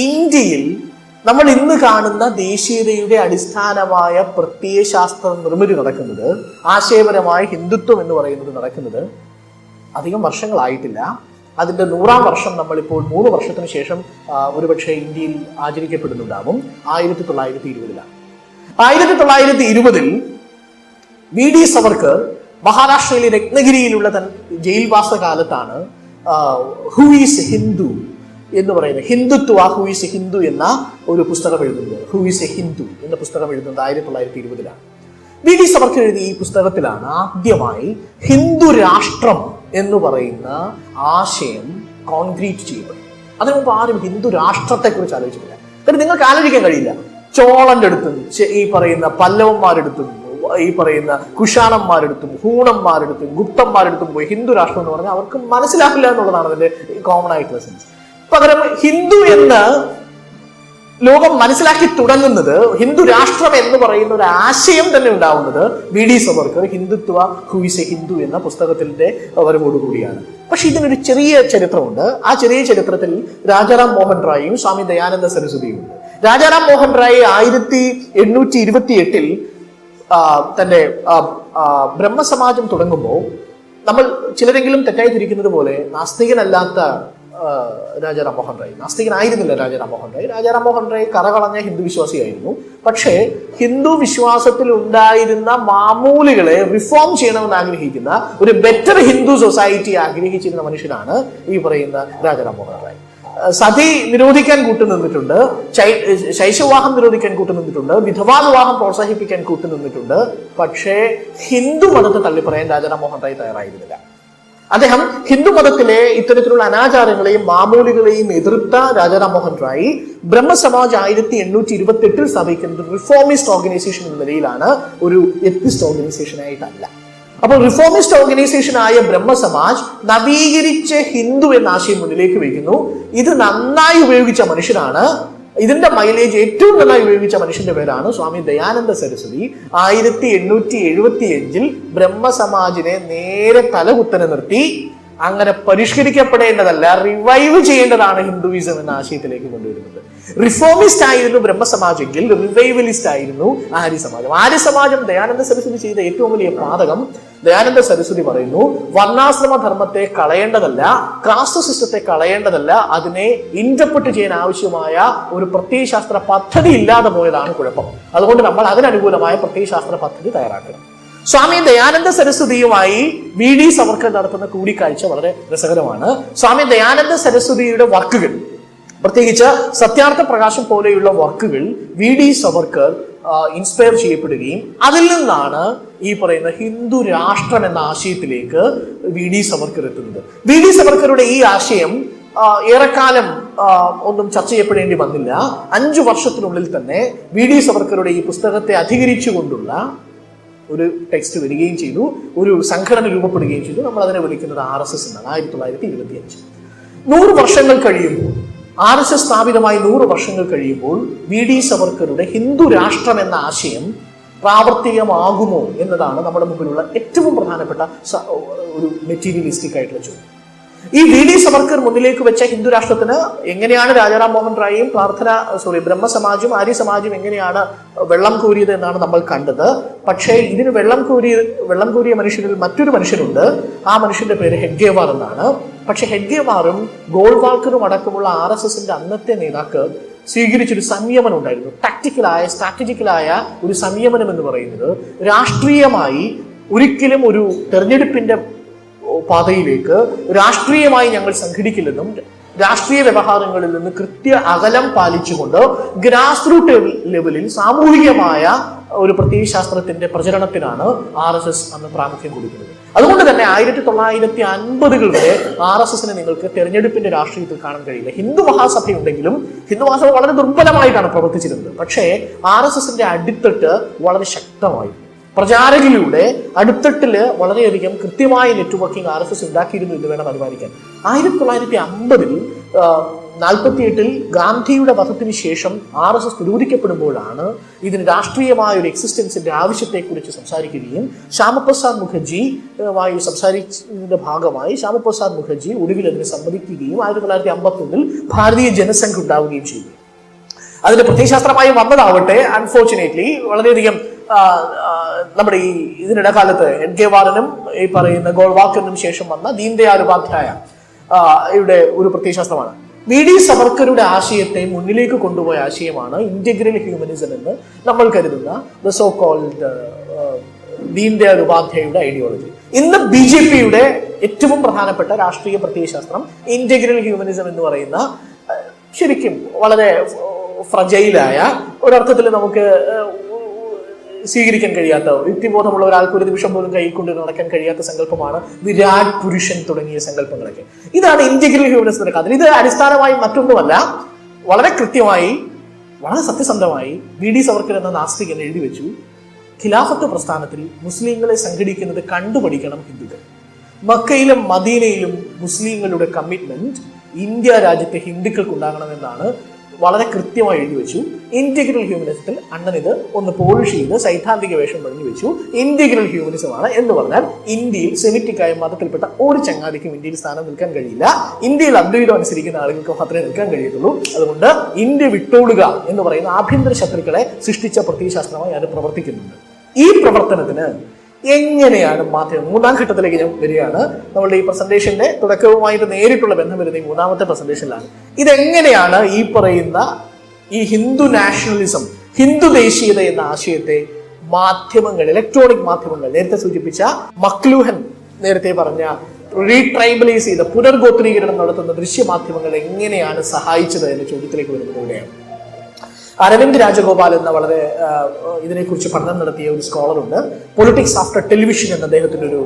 ഇന്ത്യയിൽ നമ്മൾ ഇന്ന് കാണുന്ന ദേശീയതയുടെ അടിസ്ഥാനമായ പ്രത്യയശാസ്ത്ര നിർമ്മിതി നടക്കുന്നത്, ആശയപരമായ ഹിന്ദുത്വം എന്ന് പറയുന്നത് നടക്കുന്നത് അധികം വർഷങ്ങളായിട്ടില്ല. അതിന്റെ 100ാം വർഷം നമ്മളിപ്പോൾ 3 വർഷത്തിന് ശേഷം ഒരുപക്ഷെ ഇന്ത്യയിൽ ആചരിക്കപ്പെടുന്നുണ്ടാവും. 1920-ലാണ്. 1920-ൽ വി.ഡി. സവർക്കർ മഹാരാഷ്ട്രയിലെ രത്നഗിരിയിലുള്ള ജയിൽവാസ കാലത്താണ് ഹു ഈസ് ഹിന്ദു എന്ന് പറയുന്നത്, ഹിന്ദുത്വ ഹു ഈസ് ഹിന്ദു എന്ന ഒരു പുസ്തകം എഴുതുന്നത്. ഹു ഈസ് എ ഹിന്ദു എന്ന പുസ്തകം എഴുതുന്നത് 1920-ലാണ്. വി.ഡി. സവർക്കർ എഴുതിയ ഈ പുസ്തകത്തിലാണ് ആദ്യമായി ഹിന്ദു രാഷ്ട്രം എന്ന് പറയുന്ന ആശയം കോൺക്രീറ്റ് ചെയ്യപ്പെടുന്നത്. അതിനു മുമ്പ് ആരും ഹിന്ദു രാഷ്ട്രത്തെ കുറിച്ച് ആലോചിച്ചിട്ടില്ല. കാരണം നിങ്ങൾക്ക് ആലോചിക്കാൻ കഴിയില്ല, ചോളന്റെ അടുത്തും ഈ പറയുന്ന പല്ലവന്മാരെടുത്തും ഈ പറയുന്ന കുഷാണന്മാരെടുത്തും ഹൂണന്മാരെടുത്തും ഗുപ്തന്മാരെടുത്തും പോയി ഹിന്ദു രാഷ്ട്രം എന്ന് പറഞ്ഞാൽ അവർക്ക് മനസ്സിലാക്കില്ല എന്നുള്ളതാണ് അതിന്റെ കോമൺ ആയിട്ടുള്ള സെൻസ്. പകരം ഹിന്ദു എന്ന് ലോകം മനസ്സിലാക്കി തുടങ്ങുന്നത്, ഹിന്ദു രാഷ്ട്രം എന്ന് പറയുന്ന ഒരു ആശയം തന്നെ ഉണ്ടാവുന്നത് VD. Savarkar Hindutva who is A Hindu എന്ന പുസ്തകത്തിന്റെ വരവോടുകൂടിയാണ്. പക്ഷെ ഇതിനൊരു ചെറിയ ചരിത്രമുണ്ട്. ആ ചെറിയ ചരിത്രത്തിൽ രാജാറാം മോഹൻ റായിയും സ്വാമി ദയാനന്ദ സരസ്വതിയും ഉണ്ട്. രാജാറാം മോഹൻ റായി 1828-ൽ തന്റെ ബ്രഹ്മസമാജം തുടങ്ങുമ്പോൾ നമ്മൾ ചിലരെങ്കിലും തെറ്റായി തിരിക്കുന്നത് പോലെ നാസ്തികനല്ലാത്ത രാജാറാം മോഹൻ റായി, നാസ്തികനായിരുന്നില്ല രാജാറാം മോഹൻ റായി. രാജാറാം മോഹൻ റായി കറകളഞ്ഞ ഹിന്ദു വിശ്വാസിയായിരുന്നു. പക്ഷേ ഹിന്ദു വിശ്വാസത്തിൽ ഉണ്ടായിരുന്ന മാമൂലുകളെ റിഫോം ചെയ്യണമെന്ന് ആഗ്രഹിക്കുന്ന ഒരു ബെറ്റർ ഹിന്ദു സൊസൈറ്റി ആഗ്രഹിച്ചിരുന്ന മനുഷ്യനാണ് ഈ പറയുന്ന രാജാറാം മോഹൻ റായി. സതി നിരോധിക്കാൻ കൂട്ടുനിന്നിട്ടുണ്ട്, ശൈശവിവാഹം നിരോധിക്കാൻ കൂട്ടുനിന്നിട്ടുണ്ട്, വിധവാ വിവാഹം പ്രോത്സാഹിപ്പിക്കാൻ കൂട്ടുനിന്നിട്ടുണ്ട്. പക്ഷേ ഹിന്ദു മതത്തെ തള്ളിപ്പറയാൻ രാജാറാം മോഹൻ റായി തയ്യാറായിരുന്നില്ല. അദ്ദേഹം ഹിന്ദു മതത്തിലെ ഇത്തരത്തിലുള്ള അനാചാരങ്ങളെയും മാമൂലുകളെയും എതിർത്ത രാജാറാം മോഹൻ റായി ബ്രഹ്മസമാജ് 1828-ൽ സ്ഥാപിക്കുന്നത് റിഫോമിസ്റ്റ് ഓർഗനൈസേഷൻ എന്ന നിലയിലാണ്, ഒരു എത്തിസ്റ്റ് ഓർഗനൈസേഷൻ ആയിട്ടല്ല. അപ്പോൾ റിഫോമിസ്റ്റ് ഓർഗനൈസേഷൻ ആയ ബ്രഹ്മസമാജ് നവീകരിച്ച ഹിന്ദു എന്ന ആശയം മുന്നിലേക്ക് വയ്ക്കുന്നു. ഇത് നന്നായി ഉപയോഗിച്ച മനുഷ്യനാണ്, ഇതിന്റെ മൈലേജ് ഏറ്റവും നന്നായി ഉപയോഗിച്ച മനുഷ്യന്റെ പേരാണ് സ്വാമി ദയാനന്ദ സരസ്വതി. 1875-ൽ ബ്രഹ്മസമാജിനെ നേരെ തലകുത്തനെ നിർത്തി അങ്ങനെ പരിഷ്കരിക്കപ്പെടേണ്ടതല്ല, റിവൈവ് ചെയ്യേണ്ടതാണ് ഹിന്ദുയിസം എന്ന ആശയത്തിലേക്ക് കൊണ്ടുവരുന്നത്. റിഫോമിസ്റ്റ് ആയിരുന്നു ബ്രഹ്മസമാജെങ്കിൽ റിവൈവലിസ്റ്റ് ആയിരുന്നു ആര്യസമാജം. ആര്യസമാജം ദയാനന്ദ സരസ്വതി ചെയ്ത ഏറ്റവും വലിയ പാതകം, ദയാനന്ദ സരസ്വതി പറയുന്നു, വർണ്ണാശ്രമ ധർമ്മത്തെ കളയേണ്ടതല്ല, കാസ്റ്റ് സിസ്റ്റത്തെ കളയേണ്ടതല്ല, അതിനെ ഇന്റർപ്രറ്റ് ചെയ്യാൻ ആവശ്യമായ ഒരു പ്രത്യയശാസ്ത്ര പദ്ധതി ഇല്ലാതെ പോയതാണ് കുഴപ്പം. അതുകൊണ്ട് നമ്മൾ അതിനനുകൂലമായ പ്രത്യയശാസ്ത്ര പദ്ധതി തയ്യാറാക്കണം. സ്വാമി ദയാനന്ദ സരസ്വതിയുമായി വി.ഡി. സവർക്കർ നടത്തുന്ന കൂടിക്കാഴ്ച വളരെ രസകരമാണ്. സ്വാമി ദയാനന്ദ സരസ്വതിയുടെ വർക്കുകൾ, പ്രത്യേകിച്ച് സത്യാർത്ഥ പ്രകാശം പോലെയുള്ള വർക്കുകൾ വി.ഡി. സവർക്കർ ഇൻസ്പയർ ചെയ്യപ്പെടുകയും അതിൽ നിന്നാണ് ഈ പറയുന്ന ഹിന്ദു രാഷ്ട്രം എന്ന ആശയത്തിലേക്ക് വി.ഡി. സവർക്കർ എത്തുന്നത്. വി.ഡി. സവർക്കറുടെ ഈ ആശയം ഏറെക്കാലം ഒന്നും ചർച്ച ചെയ്യപ്പെടേണ്ടി വന്നില്ല. 5 വർഷത്തിനുള്ളിൽ തന്നെ വി.ഡി. സവർക്കറുടെ ഈ പുസ്തകത്തെ അധികരിച്ചുകൊണ്ടുള്ള ഒരു ടെക്സ്റ്റ് വരികയും ചെയ്തു, ഒരു സംഘടന രൂപപ്പെടുകയും ചെയ്തു. നമ്മൾ അതിനെ വിളിക്കുന്നത് RSS എന്നാണ്. 1925 100 വർഷങ്ങൾ കഴിയുമ്പോൾ, RSS സ്ഥാപിതമായി 100 വർഷങ്ങൾ കഴിയുമ്പോൾ വി.ഡി. സവർക്കറുടെ ഹിന്ദു രാഷ്ട്രം എന്ന ആശയം പ്രാവർത്തികമാകുമോ എന്നതാണ് നമ്മുടെ മുമ്പിലുള്ള ഏറ്റവും പ്രധാനപ്പെട്ട ഒരു മെറ്റീരിയലിസ്റ്റിക് ആയിട്ടുള്ള ചോദ്യം. ഈ VD സവർക്കർ മുന്നിലേക്ക് വെച്ച ഹിന്ദു രാഷ്ട്രത്തിന് എങ്ങനെയാണ് രാജാറാം മോഹൻ റായിയും ബ്രഹ്മസമാജും ആര്യ സമാജും എങ്ങനെയാണ് വെള്ളം കോരിയത് എന്നാണ് നമ്മൾ കണ്ടത്. പക്ഷേ ഇതിന് വെള്ളം കോരിയ മനുഷ്യരിൽ മറ്റൊരു മനുഷ്യനുണ്ട്. ആ മനുഷ്യന്റെ പേര് ഹെഡ്ഗേവാർ എന്നാണ്. പക്ഷെ ഹെഡ്ഗേവാറും ഗോൾവാൾക്കറും അടക്കമുള്ള RSSന്റെ അന്നത്തെ നേതാക്കൾ സ്വീകരിച്ചൊരു സംയമനം ഉണ്ടായിരുന്നു. സ്ട്രാറ്റജിക്കലായ ഒരു സംയമനം എന്ന് പറയുന്നത് രാഷ്ട്രീയമായി ഒരിക്കലും ഒരു തെരഞ്ഞെടുപ്പിന്റെ പാതയിലേക്ക് രാഷ്ട്രീയമായി ഞങ്ങൾ സംഘടിക്കില്ലെന്നും രാഷ്ട്രീയ വ്യവഹാരങ്ങളിൽ നിന്ന് അകലം പാലിച്ചുകൊണ്ട് ഗ്രാസ് റൂട്ട് ലെവലിൽ സാമൂഹികമായ ഒരു പ്രത്യയശാസ്ത്രത്തിന്റെ പ്രചരണത്തിനാണ് RSS അന്ന് പ്രാമുഖ്യം കൊടുക്കുന്നത്. അതുകൊണ്ട് തന്നെ 1950 വരെ RSSനെ നിങ്ങൾക്ക് തെരഞ്ഞെടുപ്പിന്റെ രാഷ്ട്രീയത്തിൽ കാണാൻ കഴിയില്ല. ഹിന്ദു മഹാസഭയുണ്ടെങ്കിലും ഹിന്ദു മഹാസഭ വളരെ ദുർബലമായിട്ടാണ് പ്രവർത്തിച്ചിരുന്നത്. പക്ഷേ RSSന്റെ അടിത്തട്ട് വളരെ ശക്തമായി പ്രചാരകയിലൂടെ അടിത്തട്ടില് വളരെയധികം കൃത്യമായ നെറ്റ്വർക്കിംഗ് RSS ഉണ്ടാക്കിയിരുന്നു എന്ന് വേണം അനുമാനിക്കാൻ. 1950 48 ഗാന്ധിയുടെ വധത്തിന് ശേഷം RSS നിരോധിക്കപ്പെടുമ്പോഴാണ് ഇതിന് രാഷ്ട്രീയമായ ഒരു എക്സിസ്റ്റൻസിന്റെ ആവശ്യത്തെക്കുറിച്ച് സംസാരിക്കുകയും ശ്യാമപ്രസാദ് മുഖർജിയുമായി സംസാരിച്ചതിന്റെ ഭാഗമായി ശ്യാമപ്രസാദ് മുഖർജി ഒടുവിൽ അതിനെ സമ്മതിക്കുകയും 1951 ഭാരതീയ ജനസംഘ് ഉണ്ടാവുകയും ചെയ്തു. അതിന്റെ പ്രത്യയശാസ്ത്രമായി വന്നതാവട്ടെ അൺഫോർച്ചുനേറ്റ്ലി വളരെയധികം നമ്മുടെ ഇതിനിടെ കാലത്ത് ഹെഡ്ഗേവാറിനും ഈ പറയുന്ന ഗോൾവാൾക്കറിനും ശേഷം വന്ന ദീൻദയാൽ ഉപാധ്യായ ഇവിടെ ഒരു പ്രത്യയശാസ്ത്രമാണ്. VD സവർക്കറുടെ ആശയത്തെ മുന്നിലേക്ക് കൊണ്ടുപോയ ആശയമാണ് ഇന്റഗ്രൽ ഹ്യൂമനിസം എന്ന് നമ്മൾ കരുതുന്ന ദ സോ കോൾഡ് ദീൻദയാൽ ഉപാധ്യായയുടെ ഐഡിയോളജി. ഇന്ന് BJPയുടെ ഏറ്റവും പ്രധാനപ്പെട്ട രാഷ്ട്രീയ പ്രത്യയശാസ്ത്രം ഇന്റഗ്രൽ ഹ്യൂമനിസം എന്ന് പറയുന്ന ശരിക്കും വളരെ ഫ്രജൈലായ ഒരർത്ഥത്തിൽ നമുക്ക് സ്വീകരിക്കാൻ കഴിയാത്ത, യുക്തിബോധമുള്ള ഒരാൾക്ക് ഒരു നിമിഷം പോലും കൈക്കൊണ്ട് നടക്കാൻ കഴിയാത്ത സങ്കല്പമാണ് വിരാട് പുരുഷൻ തുടങ്ങിയ സങ്കല്പങ്ങളൊക്കെ. ഇതാണ് ഇന്റഗ്രൽ ഹ്യൂമനിസത്തിന്റെ കഥ. ഇത് അടിസ്ഥാനമായി മറ്റൊന്നുമല്ല, വളരെ കൃത്യമായി വളരെ സത്യസന്ധമായി VD സവർക്കർ എന്ന നാസ്തികൻ എഴുതി വെച്ചു, ഖിലാഫത്ത് പ്രസ്ഥാനത്തിൽ മുസ്ലിങ്ങളെ സംഘടിക്കുന്നത് കണ്ടുപഠിക്കണം ഹിന്ദുക്കൾ. മക്കയിലും മദീനയിലും മുസ്ലിങ്ങളുടെ കമ്മിറ്റ്മെന്റ് ഇന്ത്യ രാജ്യത്തെ ഹിന്ദുക്കൾക്ക് ഉണ്ടാകണമെന്നാണ് വളരെ കൃത്യമായി എഴുതി വെച്ചു. ഇന്റഗ്രൽ ഹ്യൂമനിസത്തിൽ അണ്ണൻ ഇത് ഒന്ന് പോളിഷ് ചെയ്ത് സൈദ്ധാന്തിക വേഷം പറഞ്ഞു വെച്ചു. ഇന്റഗ്രൽ ഹ്യൂമനിസമാണ് എന്ന് പറഞ്ഞാൽ ഇന്ത്യയിൽ സെമിറ്റിക്കായ മതത്തിൽപ്പെട്ട ഒരു ചങ്ങാതിക്കും ഇന്ത്യയിൽ സ്ഥാനം നിൽക്കാൻ കഴിയില്ല. ഇന്ത്യയിൽ അദ്വൈതം അനുസരിക്കുന്ന ആളുകൾക്ക് മാത്രമേ നിൽക്കാൻ കഴിയത്തുള്ളൂ. അതുകൊണ്ട് ഇന്ത്യ വിട്ടോളുക എന്ന് പറയുന്ന ആഭ്യന്തര ശത്രുക്കളെ സൃഷ്ടിച്ച പ്രത്യയശാസ്ത്രമായി അത് പ്രവർത്തിക്കുന്നുണ്ട്. ഈ പ്രവർത്തനത്തിന് എങ്ങനെയാണ് മാധ്യമം, മൂന്നാം ഘട്ടത്തിലേക്ക് ഞാൻ വരികയാണ്. നമ്മളുടെ ഈ പ്രസന്റേഷന്റെ തുടക്കവുമായിട്ട് നേരിട്ടുള്ള ബന്ധം വരുന്ന ഈ മൂന്നാമത്തെ പ്രസന്റേഷനിലാണ്. ഇതെങ്ങനെയാണ് ഈ പറയുന്ന ഈ ഹിന്ദു നാഷണലിസം, ഹിന്ദു ദേശീയത എന്ന ആശയത്തെ മാധ്യമങ്ങൾ, ഇലക്ട്രോണിക് മാധ്യമങ്ങൾ, നേരത്തെ സൂചിപ്പിച്ച മക്ലൂഹൻ നേരത്തെ പറഞ്ഞ റീട്രൈബലൈസ് ചെയ്ത പുനർഗോത്രീകരണം നടത്തുന്ന ദൃശ്യമാധ്യമങ്ങൾ എങ്ങനെയാണ് സഹായിച്ചത് എന്ന ചോദ്യത്തിലേക്ക് വരുന്നത് ഇവിടെയാണ്. അരവിന്ദ് രാജഗോപാൽ എന്ന വളരെ ഇതിനെക്കുറിച്ച് പഠനം നടത്തിയ ഒരു സ്കോളറുണ്ട്. പൊളിറ്റിക്സ് ആഫ്റ്റർ ടെലിവിഷൻ എന്ന അദ്ദേഹത്തിന്റെ ഒരു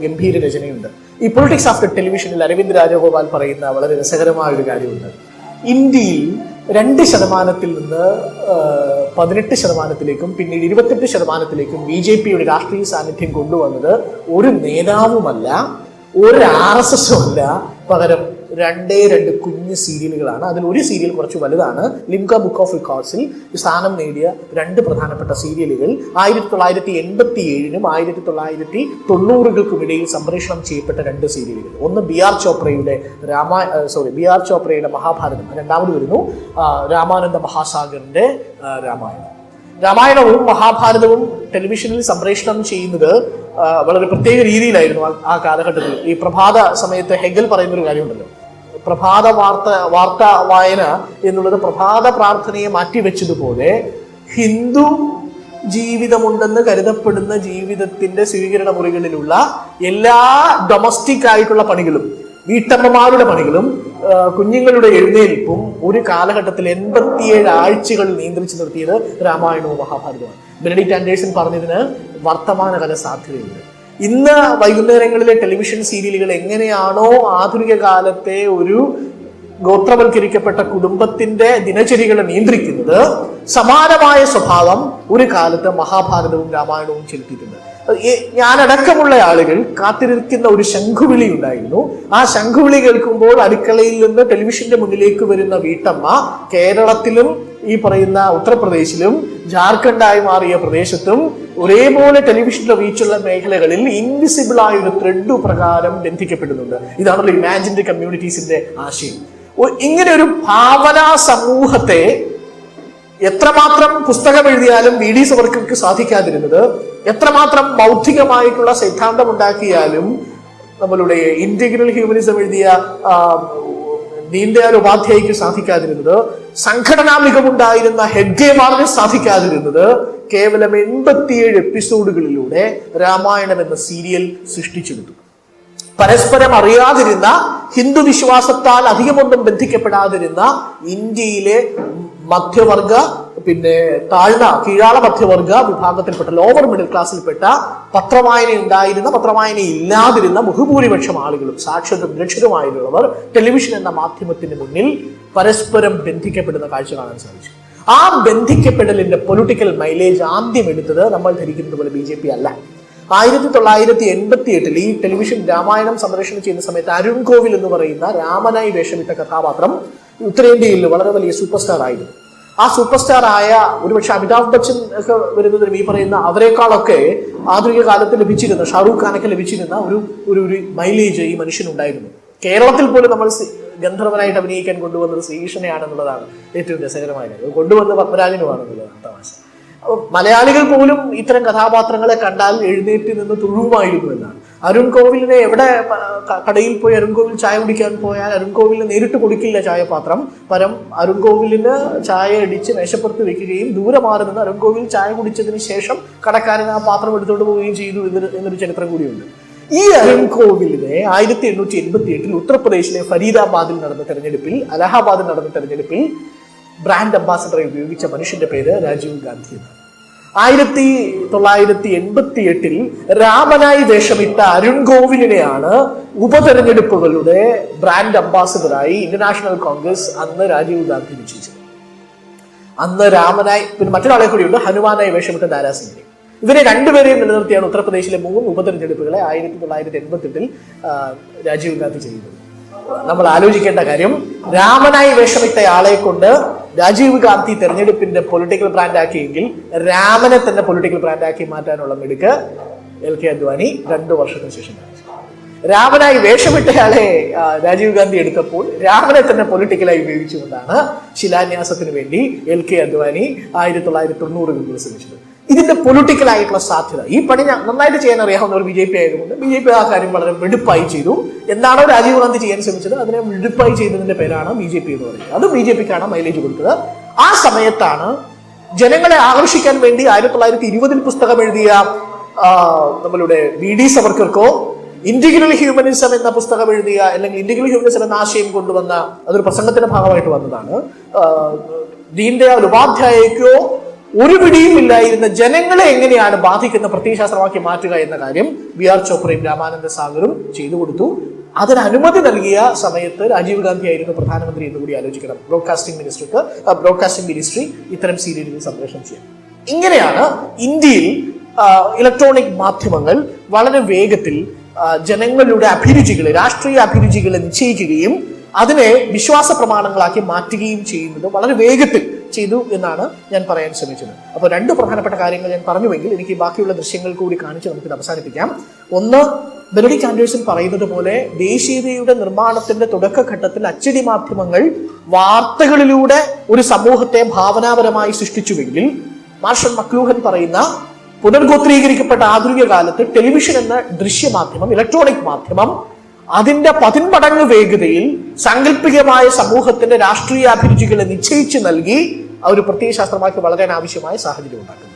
ഗംഭീര രചനയുണ്ട്. ഈ പൊളിറ്റിക്സ് ആഫ്റ്റർ ടെലിവിഷനിൽ അരവിന്ദ് രാജഗോപാൽ പറയുന്ന വളരെ രസകരമായ ഒരു കാര്യമുണ്ട്. ഇന്ത്യയിൽ 2% നിന്ന് 18%ലേക്കും പിന്നീട് 28%ലേക്കും BJPയുടെ രാഷ്ട്രീയ സാന്നിധ്യം കൊണ്ടുവന്നത് ഒരു നേതാവുമല്ല, ഒരു RSSും അല്ല, പകരം 2 കുഞ്ഞു സീരിയലുകളാണ്. അതിൽ ഒരു സീരിയൽ കുറച്ച് വലുതാണ്. ലിംക ബുക്ക് ഓഫ് റെക്കോർഡ്സിൽ സ്ഥാനം നേടിയ 2 പ്രധാനപ്പെട്ട സീരിയലുകൾ 1987 1990 ഇടയിൽ സംപ്രേഷണം ചെയ്യപ്പെട്ട 2 സീരിയലുകൾ. ഒന്ന് B.R. ചോപ്രയുടെ മഹാഭാരതം, രണ്ടാമത് വരുന്നു രാമാനന്ദ മഹാസാഗറിന്റെ രാമായണം. രാമായണവും മഹാഭാരതവും ടെലിവിഷനിൽ സംപ്രേഷണം ചെയ്യുന്നത് വളരെ പ്രത്യേക രീതിയിലായിരുന്നു ആ കാലഘട്ടത്തിൽ. ഈ പ്രഭാത സമയത്ത് ഹെഗൽ പറയുന്നൊരു കാര്യമുണ്ടല്ലോ, പ്രഭാത വാർത്ത വായന എന്നുള്ളത് പ്രഭാത പ്രാർത്ഥനയെ മാറ്റിവെച്ചതുപോലെ ഹിന്ദു ജീവിതമുണ്ടെന്ന് കരുതപ്പെടുന്ന ജീവിതത്തിന്റെ സ്വീകരണ മുറികളിലുള്ള എല്ലാ ഡൊമസ്റ്റിക് ആയിട്ടുള്ള പണികളും, വീട്ടമ്മമാരുടെ പണികളും കുഞ്ഞുങ്ങളുടെ എഴുന്നേൽപ്പും ഒരു കാലഘട്ടത്തിൽ 87 ആഴ്ചകൾ നിയന്ത്രിച്ചു നിർത്തിയത് രാമായണവും മഹാഭാരതവുമാണ്. ബെനഡിക്ട് ആൻഡേഴ്സൺ പറഞ്ഞതിന് വർത്തമാനകാല സാധ്യതയുണ്ട്. ഇന്ന് വൈകുന്നേരങ്ങളിലെ ടെലിവിഷൻ സീരിയലുകൾ എങ്ങനെയാണോ ആധുനിക കാലത്തെ ഒരു ഗോത്രവൽക്കരിക്കപ്പെട്ട കുടുംബത്തിന്റെ ദിനചര്യകളെ നിയന്ത്രിക്കുന്നത്, സമാനമായ സ്വഭാവം ഒരു കാലത്ത് മഹാഭാരതവും രാമായണവും ചെലുത്തിയിട്ടുണ്ട്. ഞാനടക്കമുള്ള ആളുകൾ കാത്തിരിക്കുന്ന ഒരു ശംഖുവിളി ഉണ്ടായിരുന്നു. ആ ശംഖുവിളി കേൾക്കുമ്പോൾ അടുക്കളയിൽ നിന്ന് ടെലിവിഷന്റെ മുന്നിലേക്ക് വരുന്ന വീട്ടമ്മ കേരളത്തിലും ഈ പറയുന്ന ഉത്തർപ്രദേശിലും ജാർഖണ്ഡായി മാറിയ പ്രദേശത്തും ഒരേപോലെ ടെലിവിഷന്റെ റീച്ചുള്ള മേഖലകളിൽ ഇൻവിസിബിൾ ആയ ഒരു ത്രെഡ് പ്രകാരം ബന്ധിക്കപ്പെടുന്നുണ്ട്. ഇതാണല്ലോ ഇമാജിൻഡ് കമ്മ്യൂണിറ്റീസിന്റെ ആശയം. ഇങ്ങനെ ഒരു ഭാവനാ സമൂഹത്തെ എത്രമാത്രം പുസ്തകം എഴുതിയാലും വി ഡി സവർക്കർക്ക് സാധിക്കാതിരുന്നത്, എത്രമാത്രം ബൗദ്ധികമായിട്ടുള്ള സിദ്ധാന്തം ഉണ്ടാക്കിയാലും നമ്മളുടെ ഇന്റഗ്രൽ ഹ്യൂമനിസം എഴുതിയ ദീൻദയാൽ ഉപാധ്യായക്ക് സാധിക്കാതിരുന്നത്, സംഘടനാ മികവുണ്ടായിരുന്ന ഹെഡ്ഗേവാറിന് സാധിക്കാതിരുന്നത്, കേവലം 87 എപ്പിസോഡുകളിലൂടെ രാമായണം എന്ന സീരിയൽ സൃഷ്ടിച്ചെടുത്തു. പരസ്പരം അറിയാതിരുന്ന, ഹിന്ദു വിശ്വാസത്താൽ അധികമൊന്നും ബന്ധിക്കപ്പെടാതിരുന്ന ഇന്ത്യയിലെ മധ്യവർഗ, പിന്നെ താഴ്ന്ന കീഴാള മധ്യവർഗ വിഭാഗത്തിൽപ്പെട്ട ലോവർ മിഡിൽ ക്ലാസ്സിൽപ്പെട്ട പത്രവായന ഉണ്ടായിരുന്ന, പത്രവായന ഇല്ലാതിരുന്ന ബഹുഭൂരിപക്ഷം ആളുകളും സാക്ഷരരുമായിട്ടുള്ളവർ ടെലിവിഷൻ എന്ന മാധ്യമത്തിന് മുന്നിൽ പരസ്പരം ബന്ധിക്കപ്പെടുന്ന കാഴ്ച കാണാൻ സാധിച്ചു. ആ ബന്ധിക്കപ്പെടലിന്റെ പൊളിറ്റിക്കൽ മൈലേജ് ആദ്യം എടുത്തത് നമ്മൾ ധരിക്കുന്നത് പോലെ BJP അല്ല. 1988 ഈ ടെലിവിഷൻ രാമായണം സംപ്രേഷണം ചെയ്യുന്ന സമയത്ത് അരുൺ കോവിൽ എന്ന് പറയുന്ന രാമനായി വേഷമിട്ട കഥാപാത്രം ഉത്തരേന്ത്യയിൽ വളരെ വലിയ സൂപ്പർ സ്റ്റാർ ആയിരുന്നു. ആ സൂപ്പർ സ്റ്റാർ ആയ ഒരുപക്ഷെ അമിതാഭ് ബച്ചൻ ഒക്കെ വരുന്നതിനും ഈ പറയുന്ന അവരെക്കാളൊക്കെ ആധുനിക കാലത്ത് ലഭിച്ചിരുന്ന, ഷാറൂഖ് ഖാനൊക്കെ ലഭിച്ചിരുന്ന ഒരു മൈലേജ് ഈ മനുഷ്യനുണ്ടായിരുന്നു. കേരളത്തിൽ പോലും നമ്മൾ ഗന്ധർവനായിട്ട് അഭിനയിക്കാൻ കൊണ്ടുവന്നത് ശ്രീകൃഷ്ണനെയാണെന്നുള്ളതാണ് ഏറ്റവും രസകരമായ കാര്യം. കൊണ്ടുവന്നത് പത്മരാജനുമാണെന്നുള്ളതാണ് തമാശ. മലയാളികൾ പോലും ഇത്തരം കഥാപാത്രങ്ങളെ കണ്ടാൽ എഴുന്നേറ്റ് നിന്ന് തുഴുമായിരുന്നു എന്നാണ്. അരുൺ കോവിലിനെ എവിടെ കടയിൽ പോയി അരുൺ കോവിൽ ചായ കുടിക്കാൻ പോയാൽ അരുൺ കോവിലിന് നേരിട്ട് കൊടുക്കില്ല ചായപാത്രം, പരം അരുൺ കോവിലിന് ചായ അടിച്ച് മേശപ്പുറത്ത് വെക്കുകയും ദൂരെ മാറി നിന്ന് അരുൺ കോവിൽ ചായ കുടിച്ചതിന് ശേഷം കടക്കാരൻ ആ പാത്രം എടുത്തുകൊണ്ട് പോവുകയും ചെയ്തു എന്നൊരു ചരിത്രം കൂടിയുണ്ട്. ഈ അരുൺ കോവിലിനെ 1888 ഉത്തർപ്രദേശിലെ ഫരീദാബാദിൽ നടന്ന തെരഞ്ഞെടുപ്പിൽ, അലഹാബാദിൽ നടന്ന തെരഞ്ഞെടുപ്പിൽ ബ്രാൻഡ് അംബാസഡറെ ഉപയോഗിച്ച മനുഷ്യന്റെ പേര് രാജീവ് ഗാന്ധി എന്നാണ്. 1988 രാമനായി വേഷമിട്ട അരുൺ കോവിലിനെയാണ് ഉപതെരഞ്ഞെടുപ്പുകളുടെ ബ്രാൻഡ് അംബാസഡറായി ഇന്ത്യൻ നാഷണൽ കോൺഗ്രസ് അന്ന് രാജീവ് ഗാന്ധി നിശ്ചയിച്ചത്. അന്ന് രാമനായി, പിന്നെ മറ്റൊരാളെ കൂടിയുണ്ട്, ഹനുമാനായി വേഷമിട്ട ദാരാസിംഗിനെ. ഇവരെ രണ്ടുപേരെയും നിലനിർത്തിയാണ് ഉത്തർപ്രദേശിലെ 3 ഉപതെരഞ്ഞെടുപ്പുകളെ 1988 രാജീവ് ഗാന്ധി ചെയ്യുന്നത്. നമ്മൾ ആലോചിക്കേണ്ട കാര്യം, രാമനായി വേഷമിട്ടയാളെ കൊണ്ട് രാജീവ് ഗാന്ധി തെരഞ്ഞെടുപ്പിന്റെ പൊളിറ്റിക്കൽ ബ്രാൻഡ് ആക്കിയെങ്കിൽ രാമനെ തന്നെ പൊളിറ്റിക്കൽ ബ്രാൻഡ് ആക്കി മാറ്റാനുള്ള മിടുക്ക് LK അദ്വാനി 2 വർഷത്തിന് ശേഷം കാണിച്ചു. രാമനായി വേഷമിട്ടയാളെ രാജീവ് ഗാന്ധി എടുത്തപ്പോൾ രാമനെ തന്നെ പൊളിറ്റിക്കലായി ഉപയോഗിച്ചുകൊണ്ടാണ് ശിലാന്യാസത്തിന് വേണ്ടി LK അദ്വാനി 1990 ശ്രമിച്ചത്. ഇതിന്റെ പൊളിറ്റിക്കൽ ആയിട്ടുള്ള സാധ്യത, ഈ പണി നന്നായിട്ട് ചെയ്യാൻ അറിയാവുന്ന ഒരു BJP ആയതുകൊണ്ട് BJP ആ കാര്യം വളരെ വെടുപ്പായി ചെയ്തു. എന്താണോ രാജീവ് ഗാന്ധി ചെയ്യാൻ ശ്രമിച്ചത് അതിനെ വെടുപ്പായി ചെയ്തതിന്റെ പേരാണ് BJP എന്ന് പറയുന്നത്. അത് BJPക്കാണ് മൈലേജ് കൊടുത്തത്. ആ സമയത്താണ് ജനങ്ങളെ ആകർഷിക്കാൻ വേണ്ടി 1920 പുസ്തകം എഴുതിയ നമ്മളുടെ VD സവർക്കർക്കോ ഇന്റഗ്രൽ ഹ്യൂമനിസം എന്ന പുസ്തകം എഴുതിയ, അല്ലെങ്കിൽ ഇന്റഗ്രൽ ഹ്യൂമനിസം എന്ന ആശയം കൊണ്ടുവന്ന, അതൊരു പ്രസംഗത്തിന്റെ ഭാഗമായിട്ട് വന്നതാണ്, ദീൻദയാൽ ഉപാധ്യായക്കോ ഒരു പിടിയും ഇല്ലായിരുന്ന ജനങ്ങളെ എങ്ങനെയാണ് ബാധിക്കുന്ന പ്രത്യയശാസ്ത്രമാക്കി മാറ്റുക എന്ന കാര്യം BR ചോപ്രയും രാമാനന്ദ സാഗറും ചെയ്തു കൊടുത്തു. അതിന് അനുമതി നൽകിയ സമയത്ത് രാജീവ് ഗാന്ധി ആയിരുന്നു പ്രധാനമന്ത്രി എന്ന് കൂടി ആലോചിക്കണം. ബ്രോഡ്കാസ്റ്റിംഗ് മിനിസ്ട്രി ഇത്തരം സീരിയലുകൾ സംപ്രേഷണം ചെയ്യും. ഇങ്ങനെയാണ് ഇന്ത്യയിൽ ഇലക്ട്രോണിക് മാധ്യമങ്ങൾ വളരെ വേഗത്തിൽ ജനങ്ങളുടെ അഭിരുചികളെ, രാഷ്ട്രീയ അഭിരുചികളെ നിശ്ചയിക്കുകയും അതിനെ വിശ്വാസ പ്രമാണങ്ങളാക്കി മാറ്റുകയും ചെയ്യുന്നത് വളരെ വേഗത്തിൽ ചെയ്തു എന്നാണ് ഞാൻ പറയാൻ ശ്രമിച്ചത്. അപ്പോൾ 2 പ്രധാനപ്പെട്ട കാര്യങ്ങൾ ഞാൻ പറഞ്ഞുവെങ്കിൽ എനിക്ക് ബാക്കിയുള്ള ദൃശ്യങ്ങൾ കൂടി കാണിച്ച് നമുക്കിത് അവസാനിപ്പിക്കാം. ഒന്ന്, ബെനഡിക്ട് ആൻഡേഴ്സൺ പറയുന്നത് പോലെ ദേശീയതയുടെ നിർമ്മാണത്തിന്റെ തുടക്കഘട്ടത്തിൽ അച്ചടി മാധ്യമങ്ങൾ വാർത്തകളിലൂടെ ഒരു സമൂഹത്തെ ഭാവനാപരമായി സൃഷ്ടിച്ചുവെങ്കിൽ, മാർഷൽ മക്ലൂഹൻ പറയുന്ന പുനർഗോത്രീകരിക്കപ്പെട്ട ആധുനിക കാലത്ത് ടെലിവിഷൻ എന്ന ദൃശ്യമാധ്യമം, ഇലക്ട്രോണിക് മാധ്യമം അതിന്റെ 10 മടങ്ങ് വേഗതയിൽ സാങ്കല്പികമായ സമൂഹത്തിന്റെ രാഷ്ട്രീയ അഭിരുചികളെ നിശ്ചയിച്ചു നൽകി ഒരു പ്രത്യയശാസ്ത്രമാക്കി വളരാൻ ആവശ്യമായ സാഹചര്യം ഉണ്ടാക്കുന്നു.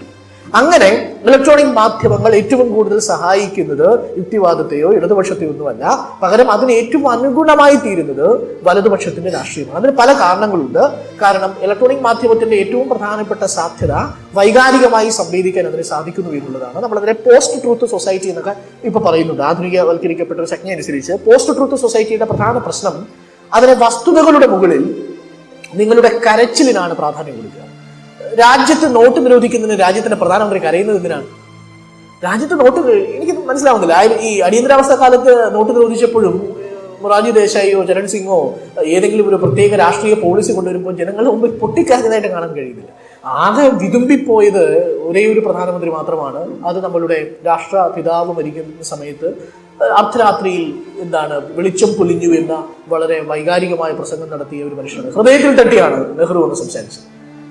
അങ്ങനെ ഇലക്ട്രോണിക് മാധ്യമങ്ങൾ ഏറ്റവും കൂടുതൽ സഹായിക്കുന്നത് യുക്തിവാദത്തെയോ ഇടതുപക്ഷത്തെയോ ഒന്നുമല്ല, പകരം അതിന് ഏറ്റവും അനുഗുണമായി തീരുന്നത് വലതുപക്ഷത്തിന്റെ രാഷ്ട്രീയമാണ്. അതിന് പല കാരണങ്ങളുണ്ട്. കാരണം ഇലക്ട്രോണിക് മാധ്യമത്തിന്റെ ഏറ്റവും പ്രധാനപ്പെട്ട സാധ്യത വൈകാരികമായി സംവേദിക്കാൻ അതിന് സാധിക്കുന്നു എന്നുള്ളതാണ്. നമ്മളതിനെ പോസ്റ്റ് ട്രൂത്ത് സൊസൈറ്റി എന്നൊക്കെ ഇപ്പൊ പറയുന്നുണ്ട്. ആധുനികവൽക്കരിക്കപ്പെട്ട ഒരു സംജ്ഞ അനുസരിച്ച് പോസ്റ്റ് ട്രൂത്ത് സൊസൈറ്റിയുടെ പ്രധാന പ്രശ്നം അതിനെ വസ്തുതകളുടെ മുകളിൽ നിങ്ങളുടെ കരച്ചിലിനാണ് പ്രാധാന്യം കൊടുക്കുക. രാജ്യത്ത് നോട്ട് നിരോധിക്കുന്നതിന് രാജ്യത്തിന്റെ പ്രധാനമന്ത്രി കരയുന്നത് എന്തിനാണ്? രാജ്യത്ത് നോട്ട് എനിക്ക് മനസ്സിലാവുന്നില്ല. ഈ അടിയന്തരാവസ്ഥ കാലത്ത് നോട്ട് നിരോധിച്ചപ്പോഴും മൊറാർജി ദേശായിയോ ചരൺ സിംഗോ ഏതെങ്കിലും ഒരു പ്രത്യേക രാഷ്ട്രീയ പോളിസി കൊണ്ടുവരുമ്പോൾ ജനങ്ങളുടെ മുമ്പിൽ പൊട്ടിക്കരഞ്ഞതായിട്ട് കാണാൻ കഴിയുന്നില്ല. ആകെ വിതുമ്പിപ്പോയത് ഒരേ ഒരു പ്രധാനമന്ത്രി മാത്രമാണ്. അത് നമ്മളുടെ രാഷ്ട്രപിതാവ് മരിക്കുന്ന സമയത്ത് അർദ്ധരാത്രിയിൽ വെളിച്ചം പൊലിഞ്ഞു എന്ന വളരെ വൈകാരികമായ പ്രസംഗം നടത്തിയ ഒരു മനുഷ്യനാണ്. ഹൃദയത്തിൽ തട്ടിയാണ് നെഹ്റു എന്ന് സംസാരിച്ചത്.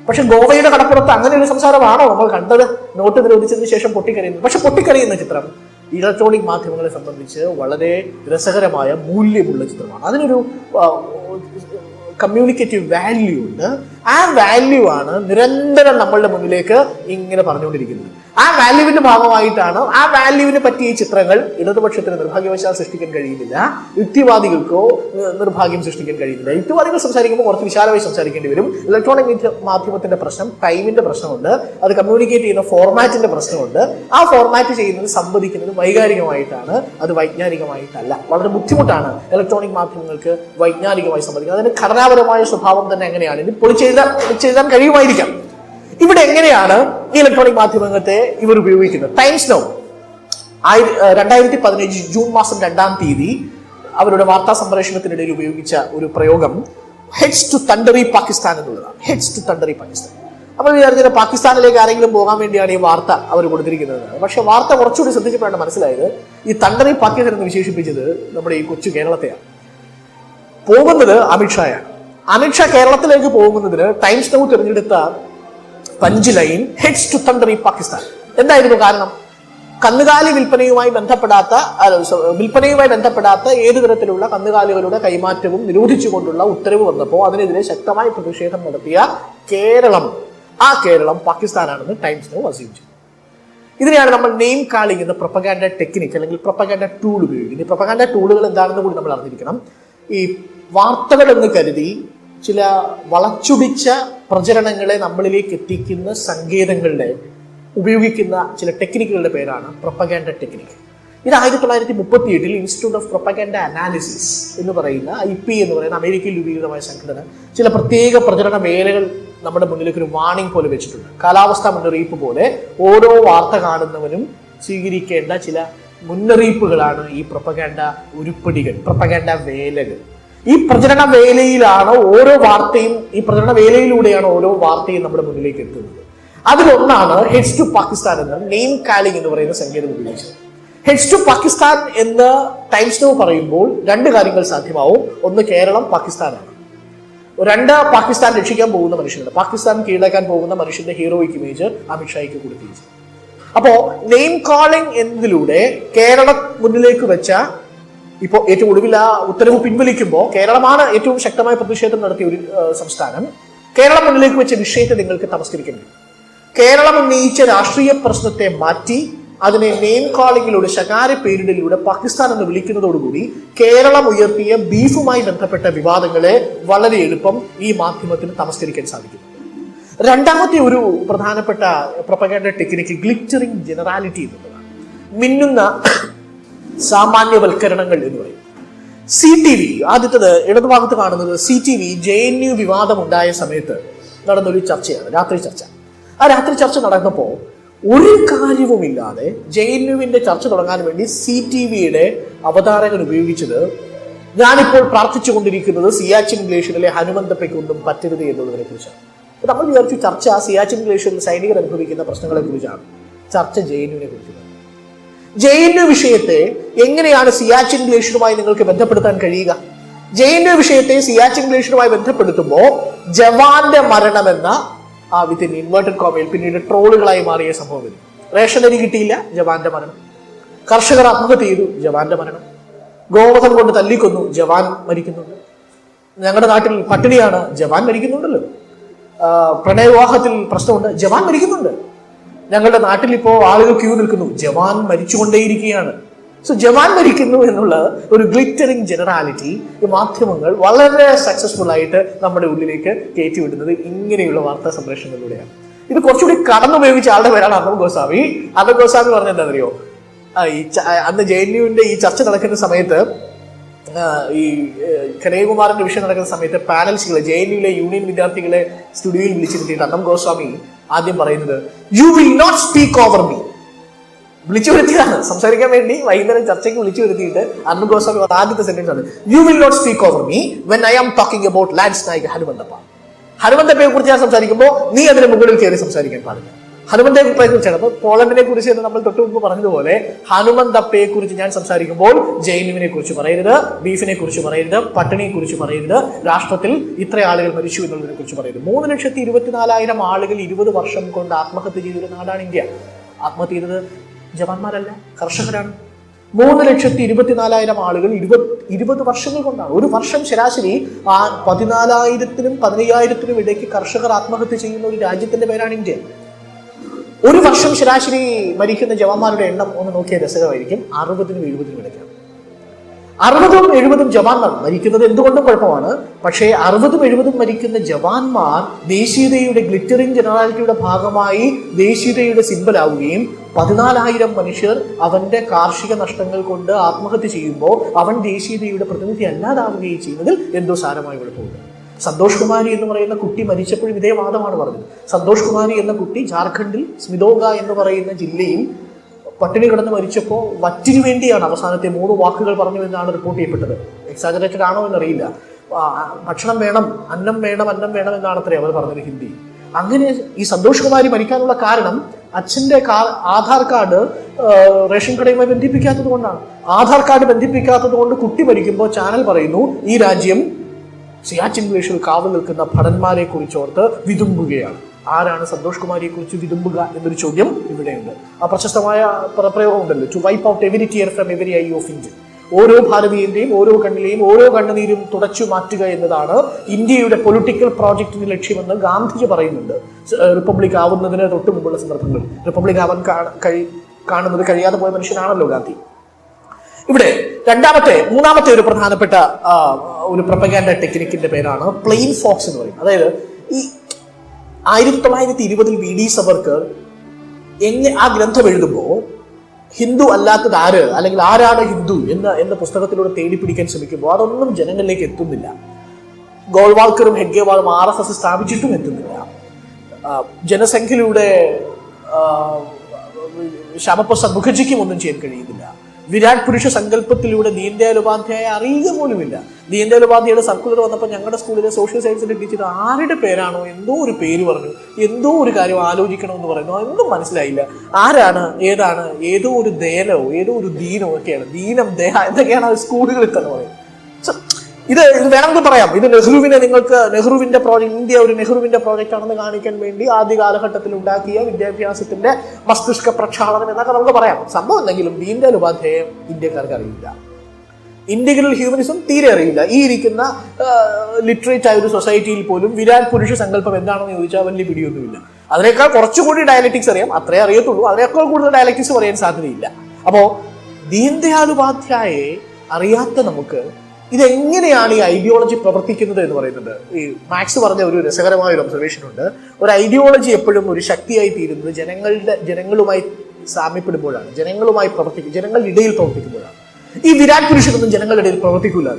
പക്ഷെ ഗോവയുടെ കടപ്പുറത്ത് അങ്ങനെ ഒരു സംസാരമാണോ നമ്മൾ കണ്ടത്? നോട്ട് നിരോധിച്ചതിന് ശേഷം പൊട്ടിക്കരയുന്നത്. പക്ഷെ പൊട്ടിക്കരയുന്ന ചിത്രം ഇലക്ട്രോണിക് മാധ്യമങ്ങളെ സംബന്ധിച്ച് വളരെ രസകരമായ മൂല്യമുള്ള ചിത്രമാണ്. അതിനൊരു കമ്മ്യൂണിക്കേറ്റീവ് വാല്യൂ ഉണ്ട്. ആ വാല്യൂ ആണ് നിരന്തരം നമ്മളുടെ മുന്നിലേക്ക് ഇങ്ങനെ പറഞ്ഞുകൊണ്ടിരിക്കുന്നത്. ആ വാല്യൂവിന്റെ ഭാഗമായിട്ടാണ് ആ വാല്യൂവിനെ പറ്റിയ ഈ ചിത്രങ്ങൾ ഇടതുപക്ഷത്തിന് നിർഭാഗ്യവശാൽ സൃഷ്ടിക്കാൻ കഴിയുന്നില്ല. യുക്തിവാദികൾക്കോ നിർഭാഗ്യം സൃഷ്ടിക്കാൻ കഴിയുന്നില്ല. യുക്തിവാദികൾ സംസാരിക്കുമ്പോൾ കുറച്ച് വിശാലമായി സംസാരിക്കേണ്ടി വരും. ഇലക്ട്രോണിക് മാധ്യമത്തിന്റെ പ്രശ്നം ടൈമിന്റെ പ്രശ്നമുണ്ട്, അത് കമ്മ്യൂണിക്കേറ്റ് ചെയ്യുന്ന ഫോർമാറ്റിന്റെ പ്രശ്നമുണ്ട്. ആ ഫോർമാറ്റ് ചെയ്യുന്നത് സംവദിക്കുന്നത് വൈകാരികമായിട്ടാണ്, അത് വൈജ്ഞാനികമായിട്ടല്ല. വളരെ ബുദ്ധിമുട്ടാണ് ഇലക്ട്രോണിക് മാധ്യമങ്ങൾക്ക് വൈജ്ഞാനികമായി സംവദിക്കുന്നത്. അതിന് ഘടനാപരമായ സ്വഭാവം തന്നെ എങ്ങനെയാണ് ഇനി പൊളിച്ചെഴുതാൻ കഴിയുമായിരിക്കാം. ഇവിടെ എങ്ങനെയാണ് ഈ ഇലക്ട്രോണിക് മാധ്യമത്തെ ഇവർ ഉപയോഗിക്കുന്നത്? ടൈംസ് നൗ 2015 ജൂൺ മാസം 2-ാം തീയതി അവരുടെ വാർത്താ സംപ്രേഷണത്തിനിടയിൽ ഉപയോഗിച്ച ഒരു പ്രയോഗം ഹെഡ്സ് ടു തണ്ടറി പാകിസ്ഥാൻ എന്നുള്ളതാണ്. Heads to thundery Pakistan. അപ്പോൾ വിചാരിച്ചത് പാകിസ്ഥാനിലേക്ക് ആരെങ്കിലും പോകാൻ വേണ്ടിയാണ് ഈ വാർത്ത അവർ കൊടുത്തിരിക്കുന്നത്. പക്ഷെ വാർത്ത കുറച്ചുകൂടി ശ്രദ്ധിച്ചപ്പോഴാണ് മനസ്സിലായത് ഈ തണ്ടറി പാകിസ്ഥാൻ എന്ന് വിശേഷിപ്പിച്ചത് നമ്മുടെ ഈ കൊച്ചു കേരളത്തെയാണ്. പോകുന്നത് അമിത്ഷായാണ്. അമിത്ഷാ കേരളത്തിലേക്ക് പോകുന്നതിന് ടൈംസ് നൗ തിരഞ്ഞെടുത്ത punch line heads to thundery Pakistan. എന്തായിരുന്നു കാരണം? കന്നുകാലി വിൽപ്പനയുമായി ബന്ധപ്പെടാത്ത ഏതു തരത്തിലുള്ള കന്നുകാലികളുടെ കൈമാറ്റവും നിരോധിച്ചുകൊണ്ടുള്ള ഉത്തരവ് വന്നപ്പോൾ അതിനെതിരെ ശക്തമായ പ്രതിഷേധം നടത്തിയ ആ കേരളം പാകിസ്ഥാനാണെന്ന് ടൈംസ് നൗ അസ്യൂം ചെയ്തു. ഇതിനെയാണ് നമ്മൾ നെയിം കാളിംഗ് എന്ന പ്രൊപ്പഗാൻഡ ടെക്നിക്ക് അല്ലെങ്കിൽ പ്രൊപ്പഗാൻഡ ടൂൾ ഉപയോഗിക്കുന്നത്. ഈ പ്രൊപ്പഗാൻഡ ടൂളുകൾ എന്താണെന്ന് കൂടി നമ്മൾ അറിഞ്ഞിരിക്കണം. ഈ വാർത്തകൾ എന്ന് കരുതി ചില വളച്ചൊടിച്ച പ്രചരണങ്ങളെ നമ്മളിലേക്ക് എത്തിക്കുന്ന സങ്കേതങ്ങളുടെ ഉപയോഗിക്കുന്ന ചില ടെക്നിക്കുകളുടെ പേരാണ് പ്രൊപ്പഗാൻഡ ടെക്നിക്ക്. ഇത് 1938 ഇൻസ്റ്റിറ്റ്യൂട്ട് ഓഫ് പ്രൊപ്പഗാൻഡ അനാലിസിസ് എന്ന് പറയുന്ന IP എന്ന് പറയുന്ന അമേരിക്കയിൽ രൂപീകൃതമായ സംഘടന ചില പ്രത്യേക പ്രചരണ വേലകൾ നമ്മുടെ മുന്നിലേക്ക് ഒരു വാണിംഗ് പോലെ വെച്ചിട്ടുണ്ട്. കാലാവസ്ഥാ മുന്നറിയിപ്പ് പോലെ ഓരോ വാർത്ത കാണുന്നവനും സ്വീകരിക്കേണ്ട ചില മുന്നറിയിപ്പുകളാണ് ഈ പ്രൊപ്പഗാൻഡ ഉരുപ്പടികൾ, പ്രൊപ്പഗാൻഡ വേലകൾ. ഈ പ്രചരണ വേലയിലൂടെയാണ് ഓരോ വാർത്തയും നമ്മുടെ മുന്നിലേക്ക് എത്തുന്നത്. അതിലൊന്നാണ് ഹെഡ്സ് ടു പാകിസ്ഥാൻ എന്ന നെയിം കാലിംഗ് എന്ന് പറയുന്ന സങ്കേതം ഉപയോഗിച്ചത്. ഹെഡ്സ് ടു പാകിസ്ഥാൻ എന്ന് ടൈംസ് നൗ പറയുമ്പോൾ രണ്ട് കാര്യങ്ങൾ സാധ്യമാവും. ഒന്ന്, കേരളം പാകിസ്ഥാനാണ്. രണ്ട്, പാകിസ്ഥാൻ രക്ഷിക്കാൻ പോകുന്ന മനുഷ്യനുണ്ട്. പാകിസ്ഥാൻ കീഴടക്കാൻ പോകുന്ന മനുഷ്യന്റെ ഹീറോയിക് ഇമേജ് അമിത്ഷായ്ക്ക് കൊടുത്തിരിച്ചു. അപ്പോ നെയിം കോളിംഗ് എന്നതിലൂടെ കേരളം മുന്നിലേക്ക് വെച്ച, ഇപ്പോൾ ഏറ്റവും ഒടുവിൽ ആ ഉത്തരവ് പിൻവലിക്കുമ്പോൾ കേരളമാണ് ഏറ്റവും ശക്തമായ പ്രതിഷേധം നടത്തിയ ഒരു സംസ്ഥാനം. കേരളം മുന്നിലേക്ക് വെച്ച വിഷയത്തെ നിങ്ങൾക്ക് തമസ്കരിക്കണം. കേരളം ഉന്നയിച്ച രാഷ്ട്രീയ പ്രശ്നത്തെ മാറ്റി അതിനെ നെയിം കോളിംഗിലൂടെ, ശകാര പേരിടലിലൂടെ പാകിസ്ഥാൻ എന്ന് വിളിക്കുന്നതോടുകൂടി കേരളം ഉയർത്തിയ ബീഫുമായി ബന്ധപ്പെട്ട വിവാദങ്ങളെ വളരെ എളുപ്പം ഈ മാധ്യമത്തിന് തമസ്കരിക്കാൻ സാധിക്കും. രണ്ടാമത്തെ ഒരു പ്രധാനപ്പെട്ട പ്രൊപ്പഗാൻഡ ടെക്നിക്ക് ഗ്ലിറ്ററിംഗ് ജനറാലിറ്റി എന്നുള്ളതാണ്. മിന്നുന്ന സാമാന്യവൽക്കരണങ്ങൾ എന്ന് പറയും. CTV, ആദ്യത്തത് ഇടതുഭാഗത്ത് കാണുന്നത് CTV JNU വിവാദം ഉണ്ടായ സമയത്ത് നടന്നൊരു ചർച്ചയാണ്, രാത്രി ചർച്ച. ആ രാത്രി ചർച്ച നടന്നപ്പോൾ ഒരു കാര്യവുമില്ലാതെ JNUവിന്റെ ചർച്ച തുടങ്ങാൻ വേണ്ടി CTVയുടെ അവതാരകൻ ഉപയോഗിച്ചത്, ഞാനിപ്പോൾ പ്രാർത്ഥിച്ചുകൊണ്ടിരിക്കുന്നത് സിയാച്ചിൻ ഗ്ലേഷ്യറിലെ ഹനുമന്തപ്പയ്ക്കൊന്നും പറ്റരുത് എന്നുള്ളതിനെ കുറിച്ചാണ്. അപ്പൊ നമ്മൾ വിചാരിച്ചു ചർച്ച സിയാച്ചിൻ ഗ്ലേഷ്യറിൽ സൈനികർ അനുഭവിക്കുന്ന പ്രശ്നങ്ങളെ കുറിച്ചാണ്. ചർച്ച JNUവിനെ കുറിച്ചാണ്. JNU വിഷയത്തെ എങ്ങനെയാണ് സിയാച്ചിൻ ഗ്ലേഷ്യറുമായി നിങ്ങൾക്ക് ബന്ധപ്പെടുത്താൻ കഴിയുക? JNU വിഷയത്തെ സിയാച്ചിൻ ഗ്ലേഷ്യറുമായി ബന്ധപ്പെടുത്തുമ്പോൾ ജവാന്റെ മരണമെന്ന വിത്തിൻ ഇൻവേർട്ടഡ് കോമയിൽ പിന്നീട് ട്രോളുകളായി മാറിയ സംഭവം വരും. റേഷനരി കിട്ടിയില്ല, ജവാന്റെ മരണം. കർഷകർ ആത്മഹത്യ ചെയ്തു, ജവാന്റെ മരണം. ഗോവധം കൊണ്ട് തല്ലിക്കൊന്നു, ജവാൻ മരിക്കുന്നുണ്ട്. ഞങ്ങളുടെ നാട്ടിൽ പട്ടിണിയാണ്, ജവാൻ മരിക്കുന്നുണ്ടല്ലോ. പ്രണയവിവാഹത്തിൽ പ്രശ്നമുണ്ട്, ജവാൻ മരിക്കുന്നുണ്ട്. ഞങ്ങളുടെ നാട്ടിൽ ഇപ്പോൾ ആളുകൾ ക്യൂ നിൽക്കുന്നു, ജവാൻ മരിച്ചുകൊണ്ടേയിരിക്കുകയാണ്. സോ ജവാൻ മരിക്കുന്നു എന്നുള്ള ഒരു ഗ്ലിറ്ററിംഗ് ജനറാലിറ്റി ഈ മാധ്യമങ്ങൾ വളരെ സക്സസ്ഫുൾ ആയിട്ട് നമ്മുടെ ഉള്ളിലേക്ക് കയറ്റിവിടുന്നത് ഇങ്ങനെയുള്ള വാർത്താ സംപ്രേഷണങ്ങളിലൂടെയാണ്. ഇത് കുറച്ചുകൂടി കടന്നുപയോഗിച്ച ആളുടെ പേരാണ് അർണബ് ഗോസ്വാമി. അർണബ് ഗോസ്വാമി പറഞ്ഞ എന്താണെന്നറിയോ? അന്ന് JNUവിന്റെ ഈ ചർച്ച നടക്കുന്ന സമയത്ത്, ഈ കനയ്യകുമാറിന്റെ വിഷയം നടക്കുന്ന സമയത്ത് പാനലിസ്റ്റുകളെ, JNUവിലെ യൂണിയൻ വിദ്യാർത്ഥികളെ സ്റ്റുഡിയോയിൽ വിളിച്ചിരുത്തിയിട്ട് അർണബ് ഗോസ്വാമി ആദ്യം പറയുന്നത്, you will not speak over me, വിളിച്ചു വരുത്തിയതാണ് സംസാരിക്കാൻ വേണ്ടി. വൈകുന്നേരം ചർച്ചയ്ക്ക് വിളിച്ചു വരുത്തിയിട്ട് അർണബ് ഗോസ്വാമി ആദ്യത്തെ സെന്റൻസ് ആണ്, you will not speak over me when I am talking about lance Naik Hanumanthappa. ഹനുമന്തപ്പയെ കുറിച്ച് ഞാൻ സംസാരിക്കുമ്പോൾ നീ അതിന് മുകളിൽ കയറി സംസാരിക്കാൻ പാടില്ല. ഹനുമന്തപ്പയെ കുറിച്ചാണ്. അപ്പൊ പോളണ്ടിനെ കുറിച്ച് നമ്മൾ തൊട്ട് മുമ്പ് പറഞ്ഞതുപോലെ ഹനുമന്തപ്പയെ കുറിച്ച് ഞാൻ സംസാരിക്കുമ്പോൾ ജെയിനുവിനെ കുറിച്ച് പറയരുത്, ബീഫിനെ കുറിച്ച് പറയരുത്, പട്ടിണിയെ കുറിച്ച് പറയരുത്, രാഷ്ട്രത്തിൽ ഇത്ര ആളുകൾ മരിച്ചു എന്നുള്ളതിനെ കുറിച്ച് പറയരുത്. 3,24,000 ആളുകൾ 20 വർഷം കൊണ്ട് ആത്മഹത്യ ചെയ്തൊരു നാടാണ് ഇന്ത്യ. ആത്മഹത്യ ചെയ്തത് ജവാന്മാരല്ല, കർഷകരാണ്. 3,24,000 ആളുകൾ 20 വർഷങ്ങൾ കൊണ്ടാണ്. ഒരു വർഷം ശരാശരി 14,000-നും 15,000-നും ഇടയ്ക്ക് കർഷകർ ആത്മഹത്യ ചെയ്യുന്ന ഒരു രാജ്യത്തിന്റെ പേരാണ് ഇന്ത്യ. ഒരു വർഷം ശരാശരി മരിക്കുന്ന ജവാന്മാരുടെ എണ്ണം ഒന്ന് നോക്കിയാൽ രസകരമായിരിക്കും. 60-നും 70-നും ഇടയ്ക്കാണ്. 60-ഉം 70-ഉം ജവാന്മാർ മരിക്കുന്നത് എന്തുകൊണ്ടും കുഴപ്പമാണ്. പക്ഷേ 60-ഉം 70-ഉം മരിക്കുന്ന ജവാന്മാർ ദേശീയതയുടെ ഗ്ലിറ്ററിംഗ് ജനറാലിറ്റിയുടെ ഭാഗമായി ദേശീയതയുടെ സിംബലാവുകയും 14,000 മനുഷ്യർ അവന്റെ കാർഷിക നഷ്ടങ്ങൾ കൊണ്ട് ആത്മഹത്യ ചെയ്യുമ്പോൾ അവൻ ദേശീയതയുടെ പ്രതിനിധി അല്ലാതാവുകയും ചെയ്യുന്നതിൽ എന്തോ സാരമായ കുഴപ്പമുണ്ട്. സന്തോഷ് കുമാരി എന്ന് പറയുന്ന കുട്ടി മരിച്ചപ്പോഴും ഇതേ വാദമാണ് പറഞ്ഞത്. സന്തോഷ് കുമാരി എന്ന കുട്ടി ജാർഖണ്ഡിൽ സ്മിതോഗ എന്ന് പറയുന്ന ജില്ലയിൽ പട്ടിണി കിടന്ന് മരിച്ചപ്പോൾ വറ്റിനു വേണ്ടിയാണ് അവസാനത്തെ 3 വാക്കുകൾ പറഞ്ഞു എന്നാണ് റിപ്പോർട്ട് ചെയ്യപ്പെട്ടത്. എക്സാജറേറ്റഡ് ആണോ എന്നറിയില്ല. ഭക്ഷണം വേണം, അന്നം വേണം, അന്നം വേണം എന്നാണ് അത്രേ അവർ പറഞ്ഞത് ഹിന്ദി. അങ്ങനെ ഈ സന്തോഷ് കുമാരി മരിക്കാനുള്ള കാരണം അച്ഛൻ്റെ ആധാർ കാർഡ് റേഷൻ കടയുമായി ബന്ധിപ്പിക്കാത്തത് കൊണ്ടാണ്. ആധാർ കാർഡ് ബന്ധിപ്പിക്കാത്തത് കൊണ്ട് കുട്ടി മരിക്കുമ്പോൾ ചാനൽ പറയുന്നു ഈ രാജ്യം സിയാച്ചിൻ ഗ്ലേഷ്യറിൽ കാവൽ നിൽക്കുന്ന ഭടന്മാരെ കുറിച്ചോർത്ത് വിതുമ്പുകയാണ്. ആരാണ് സന്തോഷ് കുമാരിയെ കുറിച്ച് വിതുമ്പുക എന്നൊരു ചോദ്യം ഇവിടെയുണ്ട്. ആ പ്രശസ്തമായ പ്രയോഗം ഉണ്ടല്ലോ, to wipe out every tear from every eye of India. ഓരോ ഭാരതീയന്റെയും ഓരോ കണ്ണിലെയും ഓരോ കണ്ണുനീരും തുടച്ചു മാറ്റുക എന്നതാണ് ഇന്ത്യയുടെ പൊളിറ്റിക്കൽ പ്രോജക്റ്റിന്റെ ലക്ഷ്യമെന്ന് ഗാന്ധിജി പറയുന്നുണ്ട്. റിപ്പബ്ലിക് ആവുന്നതിന് തൊട്ട് മുമ്പുള്ള സന്ദർഭങ്ങളിൽ റിപ്പബ്ലിക് ആവാൻ കാണുന്നത് കഴിയാതെ പോയ മനുഷ്യനാണല്ലോ ഗാന്ധി. ഇവിടെ മൂന്നാമത്തെ ഒരു പ്രധാനപ്പെട്ട ഒരു പ്രൊപ്പഗാൻഡ ടെക്നിക്കിന്റെ പേരാണ് പ്ലെയിൻ ഫോക്സ് എന്ന് പറയുന്നത്. അതായത് ഈ 1920-ൽ വി ഡി സവർക്കർ ആ ഗ്രന്ഥം എഴുതുമ്പോൾ ഹിന്ദു അല്ലാത്തത് ആര്, അല്ലെങ്കിൽ ആരാണ് ഹിന്ദു എന്ന പുസ്തകത്തിലൂടെ തേടി പിടിക്കാൻ ശ്രമിക്കുമ്പോൾ അതൊന്നും ജനങ്ങളിലേക്ക് എത്തുന്നില്ല. ഗോൾവാൾക്കറും ഹെഡ്ഗേവാളും RSS സ്ഥാപിച്ചിട്ടും എത്തുന്നില്ല. ജനസംഖ്യയിലൂടെ ശ്യാമപ്രസാദ് മുഖർജിക്കും ഒന്നും ചെയ്യാൻ കഴിയുന്നില്ല. വിരാട് പുരുഷ സങ്കല്പത്തിലൂടെ ദീൻദയാൽ ഉപാധ്യായ അറിയുക പോലുമില്ല. ദീൻദയാൽ ഉപാധ്യായയുടെ സർക്കുലർ വന്നപ്പോൾ ഞങ്ങളുടെ സ്കൂളിലെ സോഷ്യൽ സയൻസിന്റെ ടീച്ചർ ആരുടെ പേരാണോ എന്തോ ഒരു പേര് പറഞ്ഞു, എന്തോ ഒരു കാര്യം ആലോചിക്കണമെന്ന് പറയുന്നു, അതൊന്നും മനസ്സിലായില്ല. ആരാണ്, ഏതാണ്, ഏതോ ഒരു ദേനോ ഏതോ ഒരു ദീനോ ഒക്കെയാണ്, ദീനം ദേഹ എന്തൊക്കെയാണ് സ്കൂളുകളിൽ തന്നെ പറയും. ഇത് വേണമെങ്കിൽ പറയാം, ഇത് നെഹ്റുവിന്റെ പ്രോജക്ട്, ഇന്ത്യ ഒരു നെഹ്റുവിന്റെ പ്രോജക്റ്റ് ആണെന്ന് കാണിക്കാൻ വേണ്ടി ആദ്യ കാലഘട്ടത്തിൽ ഉണ്ടാക്കിയ വിദ്യാഭ്യാസത്തിന്റെ മസ്തിഷ്ക പ്രക്ഷാളനം എന്നൊക്കെ നമുക്ക് പറയാം. സംഭവം എന്തെങ്കിലും ദീൻദയാൽ ഉപാധ്യായ ഇന്ത്യക്കാർക്ക് അറിയില്ല. ഇന്ത്യയിൽ ഹ്യൂമനിസം തീരെ അറിയില്ല. ഈ ഇരിക്കുന്ന ലിറ്ററേറ്റ് ആയ ഒരു സൊസൈറ്റിയിൽ പോലും വിരാട് പുരുഷ സങ്കല്പം എന്താണെന്ന് ചോദിച്ചാൽ വലിയ പിടിയൊന്നുമില്ല. അതിനേക്കാൾ കുറച്ചുകൂടി ഡയലക്ടിക്സ് അറിയാം, അത്രേ അറിയത്തുള്ളൂ. അതിനേക്കാൾ കൂടുതൽ ഡയലക്ടിക്സ് പറയാൻ സാധ്യതയില്ല. അപ്പോ ദീൻദയാൽ ഉപാധ്യായെ അറിയാത്ത നമുക്ക് ഇതെങ്ങനെയാണ് ഈ ഐഡിയോളജി പ്രവർത്തിക്കുന്നത് എന്ന് പറയുന്നത്. ഈ മാക്സ് പറഞ്ഞ ഒരു രസകരമായ ഒരു ഒബ്സർവേഷൻ ഉണ്ട്. ഒരു ഐഡിയോളജി എപ്പോഴും ഒരു ശക്തിയായി തീരുന്നത് ജനങ്ങളുമായി സാമ്യപ്പെടുമ്പോഴാണ്, ജനങ്ങളുടെ ഇടയിൽ പ്രവർത്തിക്കുമ്പോഴാണ്. ഈ വിരാട് പുരുഷനൊന്നും ജനങ്ങളുടെ ഇടയിൽ പ്രവർത്തിക്കില്ല.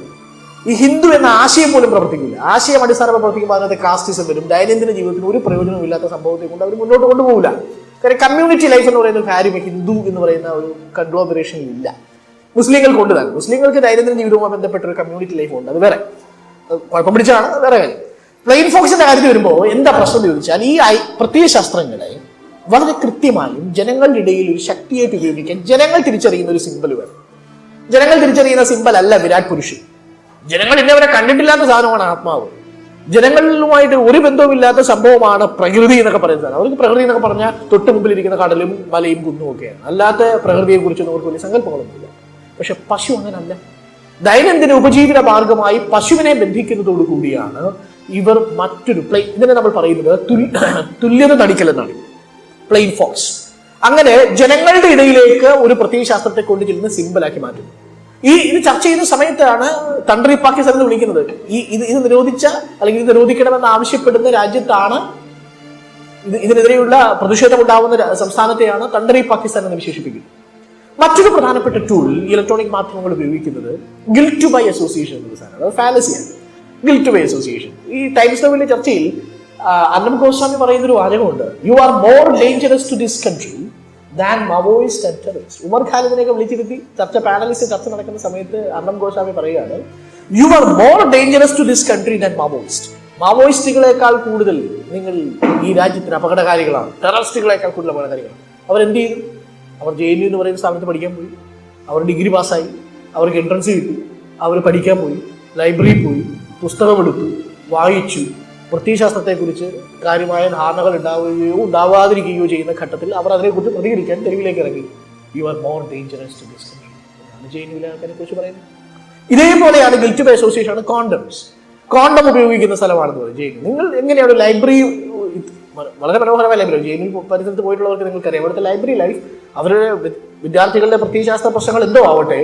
ഈ ഹിന്ദു എന്ന ആശയം പോലും പ്രവർത്തിക്കില്ല. ആശയം അടിസ്ഥാനമായി പ്രവർത്തിക്കുമ്പോൾ അതിനകത്ത് കാസ്റ്റിസം വരും. ദൈനംദിന ജീവിതത്തിന് ഒരു പ്രയോജനവും ഇല്ലാത്ത സംഭവത്തെ കൊണ്ട് അവർ മുന്നോട്ട് കൊണ്ടുപോകില്ല. കാര്യം കമ്മ്യൂണിറ്റി ലൈഫ് എന്ന് പറയുന്ന ഒരു കാര്യം ഹിന്ദു എന്ന് പറയുന്ന ഒരു കൺഗ്ലോമറേഷനിൽ ഇല്ല. മുസ്ലിങ്ങൾക്ക് കൊണ്ട് തന്നെ, മുസ്ലിങ്ങൾക്ക് ദൈനംദിന ജീവിതവുമായി ബന്ധപ്പെട്ട ഒരു കമ്മ്യൂണിറ്റി ലൈഫ് ഉണ്ട്. അത് വേറെ കുഴപ്പം പിടിച്ചാണ്, വേറെ കാര്യം. പ്ലെയിൻ ഫോക്സിന്റെ കാര്യത്തിൽ വരുമ്പോൾ എന്താ പ്രശ്നം എന്ന് ചോദിച്ചാൽ, ഈ പ്രത്യയശാസ്ത്രങ്ങളെ വളരെ കൃത്യമായും ജനങ്ങളുടെ ഇടയിൽ ഒരു ശക്തിയായിട്ട് ഉപയോഗിക്കാൻ ജനങ്ങൾ തിരിച്ചറിയുന്ന ഒരു സിമ്പൽ വേണം. ജനങ്ങൾ തിരിച്ചറിയുന്ന സിമ്പൽ അല്ല വിരാട് പുരുഷൻ. ജനങ്ങൾ ഇന്നവരെ കണ്ടിട്ടില്ലാത്ത സാധനമാണ് ആത്മാവ്. ജനങ്ങളുമായിട്ട് ഒരു ബന്ധവുമില്ലാത്ത സംഭവമാണ് പ്രകൃതി എന്നൊക്കെ പറയുന്ന സാധനം. അവർക്ക് പ്രകൃതി എന്നൊക്കെ പറഞ്ഞാൽ തൊട്ട് മുമ്പിൽ ഇരിക്കുന്ന കടലും മലയും കുന്നും ഒക്കെയാണ്. അല്ലാത്ത പ്രകൃതിയെ കുറിച്ചൊന്നും അവർക്ക് വലിയ സങ്കല്പങ്ങളൊന്നുമില്ല. പക്ഷെ പശു അങ്ങനല്ല. ദൈനംദിന ഉപജീവന മാർഗമായി പശുവിനെ ബന്ധിക്കുന്നതോടു കൂടിയാണ് ഇവർ മറ്റൊരു ഇതിനെ നമ്മൾ പറയുന്നത് തുല്യത നടിക്കൽ എന്നാണ്, പ്ലെയിൻ ഫോക്സ്. അങ്ങനെ ജനങ്ങളുടെ ഇടയിലേക്ക് ഒരു പ്രത്യയശാസ്ത്രത്തെ കൊണ്ട് ചെല്ലുന്ന സിമ്പിളാക്കി മാറ്റുന്നു. ഇത് ചർച്ച ചെയ്യുന്ന സമയത്താണ് തണ്ടറി പാകിസ്ഥാൻ എന്ന് വിളിക്കുന്നത്. ഇത് നിരോധിച്ച അല്ലെങ്കിൽ ഇത് നിരോധിക്കണമെന്ന് ആവശ്യപ്പെടുന്ന രാജ്യത്താണ്, ഇതിനെതിരെയുള്ള പ്രതിഷേധം ഉണ്ടാവുന്ന സംസ്ഥാനത്തെയാണ് തണ്ടറി പാകിസ്ഥാൻ എന്ന് വിശേഷിപ്പിക്കുന്നത്. മറ്റൊരു പ്രധാനപ്പെട്ട ടൂൾ ഇലക്ട്രോണിക് മാധ്യമങ്ങൾ ഉപയോഗിക്കുന്നത് ഗിൽറ്റ് ടു ബൈ അസോസിയേഷൻ എന്നൊരു സാധനമാണ്. അത് ഫാലസിയാണ്, ഗിൽറ്റ് ടു ബൈ അസോസിയേഷൻ. ഈ ടൈംസ് നൗവിലെ ചർച്ചയിൽ അർണബ് ഗോസ്വാമി പറയുന്നൊരു വാചകമുണ്ട്, you are more dangerous to this country than Maoist and terrorists. Umar ഖാലിദിനെയൊക്കെ വിളിച്ചിരുത്തി ചർച്ച നടക്കുന്ന സമയത്ത് അർണം ഗോസ്വാമി പറയുകയാണ്, you are more dangerous to this country than Maoist. മാവോയിസ്റ്റുകളെക്കാൾ കൂടുതൽ നിങ്ങൾ ഈ രാജ്യത്തിന് അപകടകാരികളാണ്, ടെററിസ്റ്റുകളെക്കാൾ കൂടുതൽ അപകടകാരികളാണ്. അവരെന്ത് ചെയ്തു? അവർ JNU എന്ന് പറയുന്ന സ്ഥാപനത്തിൽ പഠിക്കാൻ പോയി, അവർ ഡിഗ്രി പാസ്സായി, അവർക്ക് എൻട്രൻസ് കിട്ടി, അവർ പഠിക്കാൻ പോയി, ലൈബ്രറിയിൽ പോയി, പുസ്തകമെടുത്തു, വായിച്ചു, പ്രത്യയശാസ്ത്രത്തെക്കുറിച്ച് കാര്യമായ ധാരണകൾ ഉണ്ടാവുകയോ ഉണ്ടാവാതിരിക്കുകയോ ചെയ്യുന്ന ഘട്ടത്തിൽ അവർ അതിനെക്കുറിച്ച് പ്രതികരിക്കാൻ തെരുവിലേക്ക് ഇറങ്ങി. You are more dangerous to this country എന്നാണ് JNUവിലെ ആൾക്കാരെ കുറിച്ച് പറയുന്നത്. ഇതേപോലെയാണ് ഗിൽറ്റ് ബൈ അസോസിയേഷൻ ആണ് കോണ്ടംസ്. കോണ്ടം ഉപയോഗിക്കുന്ന സ്ഥലമാണെന്ന് പറയും JNU. നിങ്ങൾ എങ്ങനെയാണ് ലൈബ്രറി, വളരെ മനോഹരമായ ലൈബ്രറി, JNU പരിസരത്ത് പോയിട്ടുള്ളവർക്ക് നിങ്ങൾക്കറിയാം, അവിടുത്തെ ലൈബ്രറി ലൈഫ്, അവരുടെ വിദ്യാർത്ഥികളുടെ പ്രത്യയശാസ്ത്ര പ്രശ്നങ്ങൾ എന്തോ ആവട്ടെ,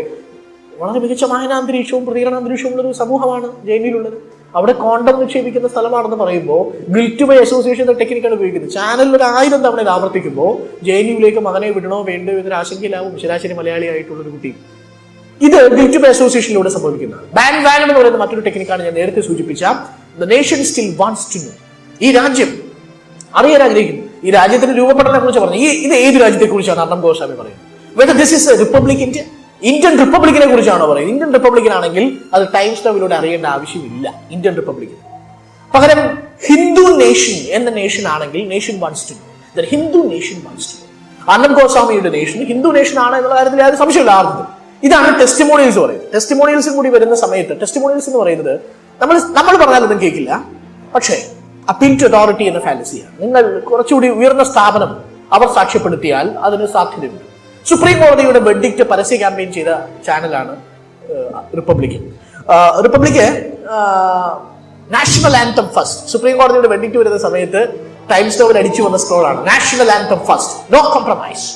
വളരെ മികച്ച വായനാന്തരീക്ഷവും പ്രതികരണാന്തരീക്ഷവും ഉള്ളൊരു സമൂഹമാണ് JNUവിലുള്ളത്. അവിടെ കോണ്ടം നിക്ഷേപിക്കുന്ന സ്ഥലമാണെന്ന് പറയുമ്പോൾ ഗിൽറ്റ് ബൈ അസോസിയേഷൻ ടെക്നിക്കാണ് ഉപയോഗിക്കുന്നത്. ചാനലിൽ ഒരു 1000 തവണ ഇത് ആവർത്തിക്കുമ്പോൾ JNUവിലേക്ക് മകനെ വിടണോ വേണ്ടോ എന്നൊരു ആശങ്കയിലാവും ശരാശരി മലയാളിയായിട്ടുള്ളൊരു കുട്ടി. ഇത് ഗിൽറ്റ് ബൈ അസോസിയേഷനിലൂടെ സംഭവിക്കുന്നതാണ്. ബാൻ വാൻ എന്ന് പറയുന്ന മറ്റൊരു ടെക്നിക്കാണ് ഞാൻ നേരത്തെ സൂചിപ്പിച്ച the nation still wants to know. ഈ രാജ്യം അറിയാൻ ആഗ്രഹിക്കുന്നു. ഈ രാജ്യത്തിന്റെ രൂപപ്പെടലിനെ കുറിച്ച് പറഞ്ഞു. ഇത് ഏത് രാജ്യത്തെ കുറിച്ചാണ് അർണം ഗോസ്വാമി പറയുന്നത്? Whether this is republic Indian റിപ്പബ്ലിക്കിനെ കുറിച്ചാണോ പറയുന്നത്? ഇന്ത്യൻ റിപ്പബ്ലിക്കിനാണെങ്കിൽ അത് ടൈംസ് നൗവിലൂടെ അറിയേണ്ട ആവശ്യമില്ല. ഇന്ത്യൻ റിപ്പബ്ലിക്കിന് പകരം ഹിന്ദു നേഷൻ എന്ന നേഷൻ ആണെങ്കിൽ nation wants to know. The Hindu nation wants to know. Arnab ഗോസ്വാമിയുടെ നേഷൻ ഹിന്ദു നേഷൻ ആണ് എന്നുള്ള കാര്യത്തിൽ യാതൊരു സംശയമില്ല ആർക്കും. ഇതാണ് ടെസ്റ്റിമോണിയൽസ് പറയുന്നത്. ടെസ്റ്റിമോണിയൽസും കൂടി വരുന്ന സമയത്ത് ടെസ്റ്റിമോണിയൽസ് എന്ന് പറയുന്നത് നമ്മൾ പറഞ്ഞാലൊന്നും കേൾക്കില്ല, പക്ഷേ അപ്പീൽ ടു അതോറിറ്റി എന്ന ഫാലസിയാണ്. നിങ്ങൾ കുറച്ചുകൂടി ഉയർന്ന സ്ഥാപനം അവർ സാക്ഷ്യപ്പെടുത്തിയാൽ അതിന് സാധ്യതയുണ്ട്. സുപ്രീം കോടതിയുടെ വെർഡിക്റ്റ് പരസ്യ ക്യാമ്പയിൻ ചെയ്ത ചാനലാണ് Republic. National anthem first. Supreme കോടതിയുടെ വെർഡിക്റ്റ് വരുന്ന സമയത്ത് ടൈംസ് നൗവിൽ അടിച്ചു വന്ന സ്ക്രോളാണ് national anthem first, no compromise.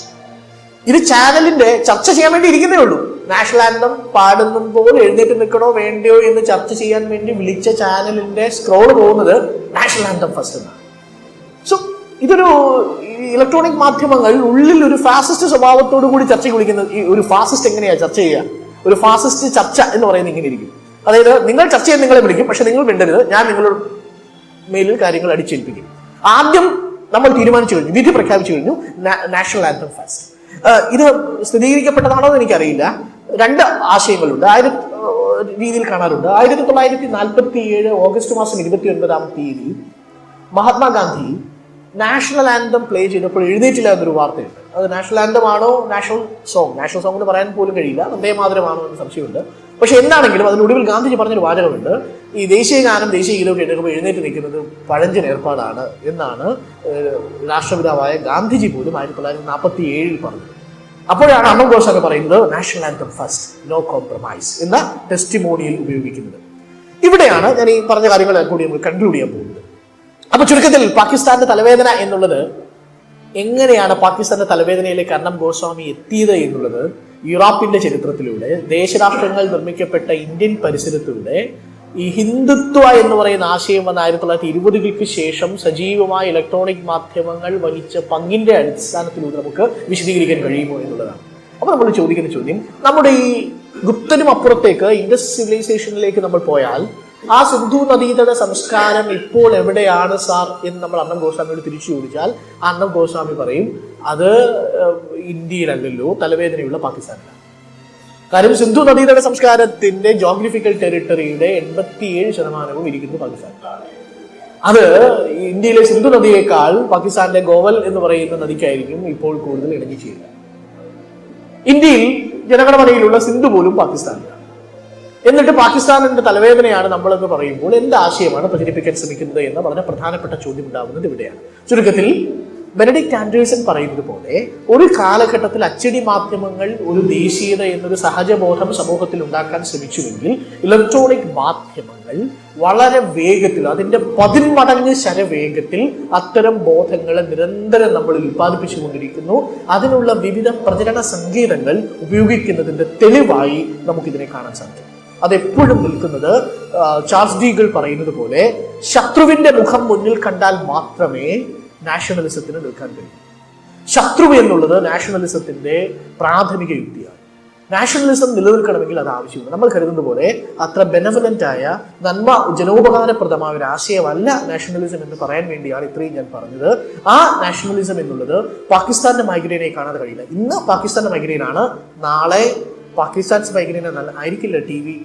ഇത് ചാനലിന്റെ ചർച്ച ചെയ്യാൻ വേണ്ടി ഇരിക്കുന്നേ ഉള്ളൂ. നാഷണൽ ആന്തം പാടുമ്പോൾ എഴുന്നേറ്റ് നിൽക്കണോ വേണ്ടയോ എന്ന് ചർച്ച ചെയ്യാൻ വേണ്ടി വിളിച്ച ചാനലിന്റെ സ്ക്രോൾ പോകുന്നത് നാഷണൽ ആന്തം ഫസ്റ്റ് എന്നാണ്. സോ ഇതൊരു ഇലക്ട്രോണിക് മാധ്യമങ്ങൾ ഉള്ളിൽ ഒരു ഫാസിസ്റ്റ് സ്വഭാവത്തോടു കൂടി ചർച്ചയ്ക്ക് വിളിക്കുന്നത്. ഈ ഒരു ഫാസിസ്റ്റ് എങ്ങനെയാ ചർച്ച ചെയ്യുക? ഒരു ഫാസിസ്റ്റ് ചർച്ച എന്ന് പറയുന്നത് ഇങ്ങനെ ഇരിക്കും. അതായത് നിങ്ങൾ ചർച്ച ചെയ്യാൻ നിങ്ങളെ വിളിക്കും, പക്ഷെ നിങ്ങൾ മിണ്ടരുത്, ഞാൻ നിങ്ങളുടെ മേലിൽ കാര്യങ്ങൾ അടിച്ചേൽപ്പിക്കും. ആദ്യം നമ്മൾ തീരുമാനിച്ചു കഴിഞ്ഞു, വിധി പ്രഖ്യാപിച്ചു കഴിഞ്ഞു, നാഷണൽ ആന്തം ഫസ്റ്റ്. ഇത് സ്ഥിരീകരിക്കപ്പെട്ടതാണോ എന്ന് എനിക്കറിയില്ല. 2 ആശയങ്ങളുണ്ട്, രീതിയിൽ കാണാറുണ്ട്. 1947 ഓഗസ്റ്റ് മാസം 29-ാം തീയതി മഹാത്മാഗാന്ധി നാഷണൽ ആന്തം പ്ലേ ചെയ്തപ്പോൾ എഴുന്നേറ്റില്ല എന്നൊരു വാർത്തയുണ്ട്. അത് നാഷണൽ ആന്തം ആണോ നാഷണൽ സോങ് എന്ന് പറയാൻ പോലും കഴിയില്ല, വന്ദേമാതരമാണോ എന്ന് സംശയമുണ്ട്. പക്ഷെ എന്താണെങ്കിലും അതിനൊടുവിൽ ഗാന്ധിജി പറഞ്ഞൊരു വാചകമുണ്ട്, ഈ ദേശീയ ഗാനം ദേശീയ ഗീതമൊക്കെ എടുക്കുമ്പോൾ എഴുന്നേറ്റ് നിൽക്കുന്നത് പഴഞ്ചൻ ഏർപ്പാടാണ് എന്നാണ് രാഷ്ട്രപിതാവായ ഗാന്ധിജി പോലും 1947 പറഞ്ഞത്. അപ്പോഴാണ് അർണം ഗോസ്വാമി പറയുന്നത് national anthem first, no compromise എന്ന ടെസ്റ്റിമോണിയൽ ഉപയോഗിക്കുന്നത്. ഇവിടെയാണ് ഞാൻ ഈ പറഞ്ഞ കാര്യങ്ങൾ കൂടി നമ്മൾ കൺക്ലൂഡ് ചെയ്യാൻ പോകുന്നത്. അപ്പൊ ചുരുക്കത്തിൽ പാകിസ്ഥാന്റെ തലവേദന എന്നുള്ളത്, എങ്ങനെയാണ് പാകിസ്ഥാന്റെ തലവേദനയിലേക്ക് അർണം ഗോസ്വാമി എത്തിയത് എന്നുള്ളത് യൂറോപ്പിന്റെ ചരിത്രത്തിലൂടെ, ദേശരാഷ്ട്രങ്ങൾ നിർമ്മിക്കപ്പെട്ട ഇന്ത്യൻ പരിസരത്തിലൂടെ ഈ ഹിന്ദുത്വ എന്ന് പറയുന്ന ആശയം വന്ന 1920-കൾക്ക് ശേഷം സജീവമായ ഇലക്ട്രോണിക് മാധ്യമങ്ങൾ വഹിച്ച പങ്കിന്റെ അടിസ്ഥാനത്തിലൂടെ നമുക്ക് വിശദീകരിക്കാൻ കഴിയുമോ എന്നുള്ളതാണ്. അപ്പൊ നമ്മൾ ചോദിക്കുന്ന ചോദ്യം, നമ്മുടെ ഈ ഗുപ്തനും അപ്പുറത്തേക്ക് ഇൻഡസ് സിവിലൈസേഷനിലേക്ക് നമ്മൾ പോയാൽ ആ സിന്ധു നദീതട സംസ്കാരം ഇപ്പോൾ എവിടെയാണ് സാർ എന്ന് നമ്മൾ അർണം ഗോസ്വാമിയോട് തിരിച്ചു ചോദിച്ചാൽ അർണം ഗോസ്വാമി പറയും, അത് ഇന്ത്യയിലല്ലല്ലോ, തലവേദനയുള്ള പാകിസ്ഥാനിലാണ്. കാര്യം സിന്ധു നദീതട സംസ്കാരത്തിന്റെ ജോഗ്രഫിക്കൽ ടെറിട്ടറിയുടെ 87% ഇരിക്കുന്നു പാകിസ്ഥാനിലാണ്. അത് ഇന്ത്യയിലെ സിന്ധു നദിയേക്കാൾ പാകിസ്ഥാന്റെ ഗോവൽ എന്ന് പറയുന്ന നദിക്കായിരിക്കും ഇപ്പോൾ കൂടുതൽ ഇണങ്ങി ചെയ്യുക. ഇന്ത്യയിൽ ജനഗണമനയിലുള്ള സിന്ധു പോലും പാകിസ്ഥാനിലാണ്. എന്നിട്ട് പാകിസ്ഥാനിന്റെ തലവേദനയാണ് നമ്മളെന്ന് പറയുമ്പോൾ എന്ത് ആശയമാണ് പ്രചരിപ്പിക്കാൻ ശ്രമിക്കുന്നത് എന്ന വളരെ പ്രധാനപ്പെട്ട ചോദ്യം ഉണ്ടാകുന്നത് ഇവിടെയാണ്. ചുരുക്കത്തിൽ ബെനഡിക്ട് ആൻഡേഴ്സൺ പറയുന്നത് പോലെ ഒരു കാലഘട്ടത്തിൽ അച്ചടി മാധ്യമങ്ങൾ ഒരു ദേശീയത എന്നൊരു സഹജബോധം സമൂഹത്തിൽ ഉണ്ടാക്കാൻ ശ്രമിച്ചുവെങ്കിൽ ഇലക്ട്രോണിക് മാധ്യമങ്ങൾ വളരെ വേഗത്തിൽ, അതിന്റെ 10 മടങ്ങ് ശരവേഗത്തിൽ അത്തരം ബോധങ്ങളെ നിരന്തരം നമ്മൾ ഉൽപ്പാദിപ്പിച്ചുകൊണ്ടിരിക്കുന്നു. അതിനുള്ള വിവിധ പ്രചരണ സങ്കേതങ്ങൾ ഉപയോഗിക്കുന്നതിന്റെ തെളിവായി നമുക്കിതിനെ കാണാൻ സാധിക്കും. അതെപ്പോഴും നിൽക്കുന്നത് ചാൾസ് ഡീഗൾ പറയുന്നത് പോലെ ശത്രുവിന്റെ മുഖം മുന്നിൽ കണ്ടാൽ മാത്രമേ നാഷണലിസത്തിന് നിൽക്കാൻ കഴിയും. ശത്രു എന്നുള്ളത് നാഷണലിസത്തിന്റെ പ്രാഥമിക യുക്തിയാണ്. നാഷണലിസം നിലനിൽക്കണമെങ്കിൽ അത് ആവശ്യമുണ്ട്. നമ്മൾ കരുതുന്ന പോലെ അത്ര ബെനവലന്റ് ആയ നന്മ ജനോപകാരപ്രദമായ ഒരു ആശയമല്ല നാഷണലിസം എന്ന് പറയാൻ വേണ്ടിയാണ് ഇത്രയും ഞാൻ പറഞ്ഞത്. ആ നാഷണലിസം എന്നുള്ളത് പാകിസ്ഥാന്റെ മൈഗ്രെയിനെ കാണാതെ കഴിയില്ല. ഇന്ന് പാകിസ്ഥാന്റെ മൈഗ്രെയിൻ ആണ്, നാളെ പാകിസ്ഥാൻസ് മൈഗ്രെയിൻ ആയിരിക്കില്ല ടി വി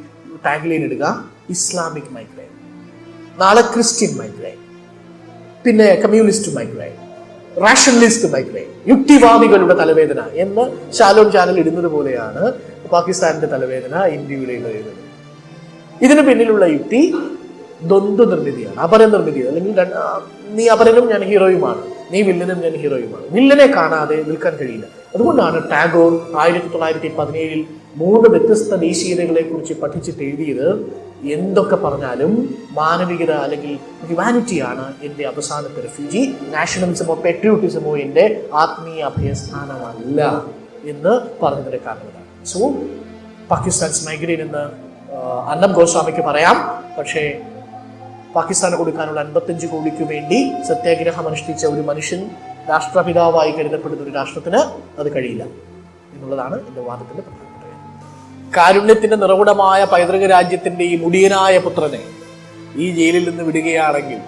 ടാഗ്ലൈൻ ഇടുക, ഇസ്ലാമിക് മൈഗ്രെയിൻ, നാളെ ക്രിസ്ത്യൻ മൈഗ്രെയിൻ, പിന്നെ കമ്മ്യൂണിസ്റ്റ് മൈഗ്രെയിൻ, റാഷണലിസ്റ്റ് മൈഗ്രെയിൻ, യുക്തിവാദികളുടെ തലവേദന എന്ന് ശാലോം ചാനൽ ഇടുന്നത് പോലെയാണ് പാകിസ്ഥാന്റെ തലവേദന ഇന്ത്യയുടെ എഴുതുന്നത്. ഇതിന് പിന്നിലുള്ള യുക്തി ദ്വന്ദ്വ നിർമ്മിതിയാണ്, അപരനിർമ്മിതിയാണ്. അല്ലെങ്കിൽ നീ അപരനും ഞാൻ ഹീറോയുമാണ്, നീ വില്ലനും ഞാൻ ഹീറോയുമാണ്. വില്ലനെ കാണാതെ നിൽക്കാൻ കഴിയില്ല. അതുകൊണ്ടാണ് ടാഗോർ 1917 3 വ്യത്യസ്ത ദേശീയതകളെ കുറിച്ച് പഠിച്ചിട്ട് എഴുതിയത്, എന്തൊക്കെ പറഞ്ഞാലും മാനവികത അല്ലെങ്കിൽ ഹ്യൂമാനിറ്റിയാണ് എൻ്റെ അവസാനത്തെ റെഫ്യൂജി, നാഷണലിസമോ പെട്രിയോട്ടിസമോ എൻ്റെ ആത്മീയ അഭയസ്ഥാനമല്ല എന്ന് പറഞ്ഞതിന്റെ കാരണമാണ്. സോ പാകിസ്ഥാൻസ് മൈഗ്രെയിൻ എന്ന് അർണബ് ഗോസ്വാമിക്ക് പറയാം, പക്ഷേ പാകിസ്ഥാന് കൊടുക്കാനുള്ള 55 കോടിക്ക് വേണ്ടി സത്യാഗ്രഹം അനുഷ്ഠിച്ച ഒരു മനുഷ്യൻ രാഷ്ട്രപിതാവായി കരുതപ്പെടുന്ന ഒരു രാഷ്ട്രത്തിന് അത് കഴിയില്ല എന്നുള്ളതാണ് എൻ്റെ വാദത്തിന്റെ പ്രധാനപ്പെട്ട കാര്യം. കാരുണ്യത്തിന്റെ നിറകുടമായ പൈതൃക രാജ്യത്തിന്റെ ഈ മുടിയനായ പുത്രനെ ഈ ജയിലിൽ നിന്ന് വിടുകയാണെങ്കിൽ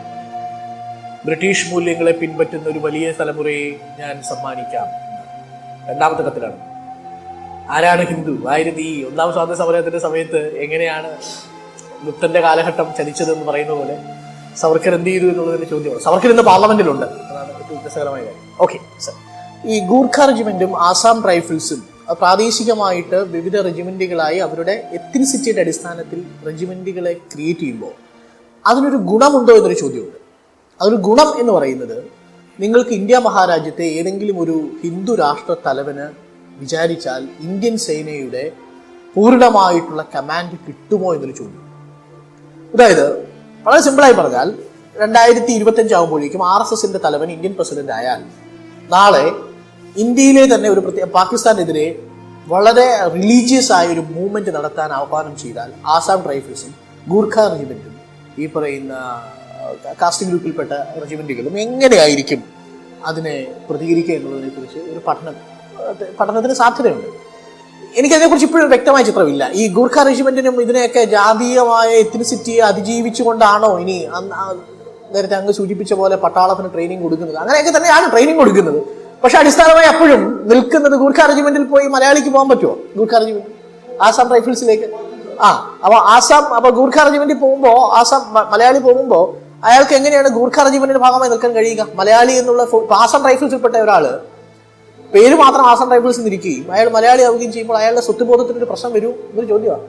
ബ്രിട്ടീഷ് മൂല്യങ്ങളെ പിൻപറ്റുന്ന ഒരു വലിയ തലമുറയെ ഞാൻ സമ്മാനിക്കാം. രണ്ടാമത്തെ കത്തിലാണ്. ആരാണ് ഹിന്ദു? ഈ ഒന്നാം സ്വാതന്ത്ര്യ സമരത്തിന്റെ സമയത്ത് എങ്ങനെയാണ് ഗുപ്തന്റെ കാലഘട്ടം ചതിച്ചതെന്ന് പറയുന്ന പോലെ സവർക്കർ എന്ത് ചെയ്തു എന്നുള്ളതിന്റെ ചോദ്യമാണ്. സവർക്കർ ഇന്ന് പാർലമെന്റിലുണ്ട്, അതാണ് ഏറ്റവും രസകരമായ കാര്യം. ഓക്കെ സർ, ഈ ഗൂർഖ റെജിമെന്റും ആസാം റൈഫിൾസും പ്രാദേശികമായിട്ട് വിവിധ റെജിമെന്റുകളായി അവരുടെ എത്തിനിസിറ്റിയുടെ അടിസ്ഥാനത്തിൽ റെജിമെന്റുകളെ ക്രിയേറ്റ് ചെയ്യുമ്പോൾ അതിനൊരു ഗുണമുണ്ടോ എന്നൊരു ചോദ്യമുണ്ട്. അതൊരു ഗുണം എന്ന് പറയുന്നത്, നിങ്ങൾക്ക് ഇന്ത്യ മഹാരാജ്യത്തെ ഏതെങ്കിലും ഒരു ഹിന്ദു രാഷ്ട്ര തലവന് വിചാരിച്ചാൽ ഇന്ത്യൻ സേനയുടെ പൂർണ്ണമായിട്ടുള്ള കമാൻഡ് കിട്ടുമോ എന്നൊരു ചോദ്യം. അതായത് വളരെ സിമ്പിളായി പറഞ്ഞാൽ 2025 ആകുമ്പോഴേക്കും RSSന്റെ തലവൻ ഇന്ത്യൻ പ്രസിഡന്റ് ആയാൽ നാളെ ഇന്ത്യയിലെ തന്നെ ഒരു പാകിസ്ഥാനെതിരെ വളരെ റിലീജിയസ് ആയ ഒരു മൂവ്മെന്റ് നടത്താൻ ആഹ്വാനം ചെയ്താൽ ആസാം റൈഫിൾസും ഗൂർഖ റെജിമെന്റും ഈ പറയുന്ന കാസ്റ്റ് ഗ്രൂപ്പിൽപ്പെട്ട റെജിമെന്റുകളും എങ്ങനെയായിരിക്കും അതിനെ പ്രതികരിക്കുക എന്നുള്ളതിനെ കുറിച്ച് ഒരു പഠനത്തിന് സാധ്യതയുണ്ട്. എനിക്കതിനെക്കുറിച്ച് ഇപ്പോഴും വ്യക്തമായ ചിത്രമില്ല. ഈ ഗൂർഖ റെജിമെന്റിനും ഇതിനെയൊക്കെ ജാതീയമായ എത്തിനിസിറ്റിയെ അതിജീവിച്ചുകൊണ്ടാണോ ഇനി നേരത്തെ അങ്ങ് സൂചിപ്പിച്ച പോലെ പട്ടാളത്തിന് ട്രെയിനിങ് കൊടുക്കുന്നത്? അങ്ങനെയൊക്കെ തന്നെയാണ് ട്രെയിനിങ് കൊടുക്കുന്നത്. പക്ഷെ അടിസ്ഥാനമായി അപ്പോഴും നിൽക്കുന്നത് ഗൂർഖ റെജിമെന്റിൽ പോയി മലയാളിക്ക് പോകാൻ പറ്റുമോ? ഗൂർഖ റെജിമെന്റ് ആസാം റൈഫിൾസിലേക്ക് അപ്പൊ ഗൂർഖ റെജിമെന്റിൽ പോകുമ്പോ മലയാളി പോകുമ്പോ അയാൾക്ക് എങ്ങനെയാണ് ഗൂർഖ റെജിമെന്റിന്റെ ഭാഗമായി നിൽക്കാൻ കഴിയുക? മലയാളി എന്നുള്ള ആസാം റൈഫിൾസിൽപ്പെട്ട ഒരാള് പേര് മാത്രം ആസാം റൈഫിൾസ് ഇരിക്കുകയും അയാൾ മലയാളി ആവുകയും ചെയ്യുമ്പോൾ അയാളുടെ സ്വത്തുബോധത്തിന് ഒരു പ്രശ്നം വരും എന്നൊരു ചോദ്യമാണ്.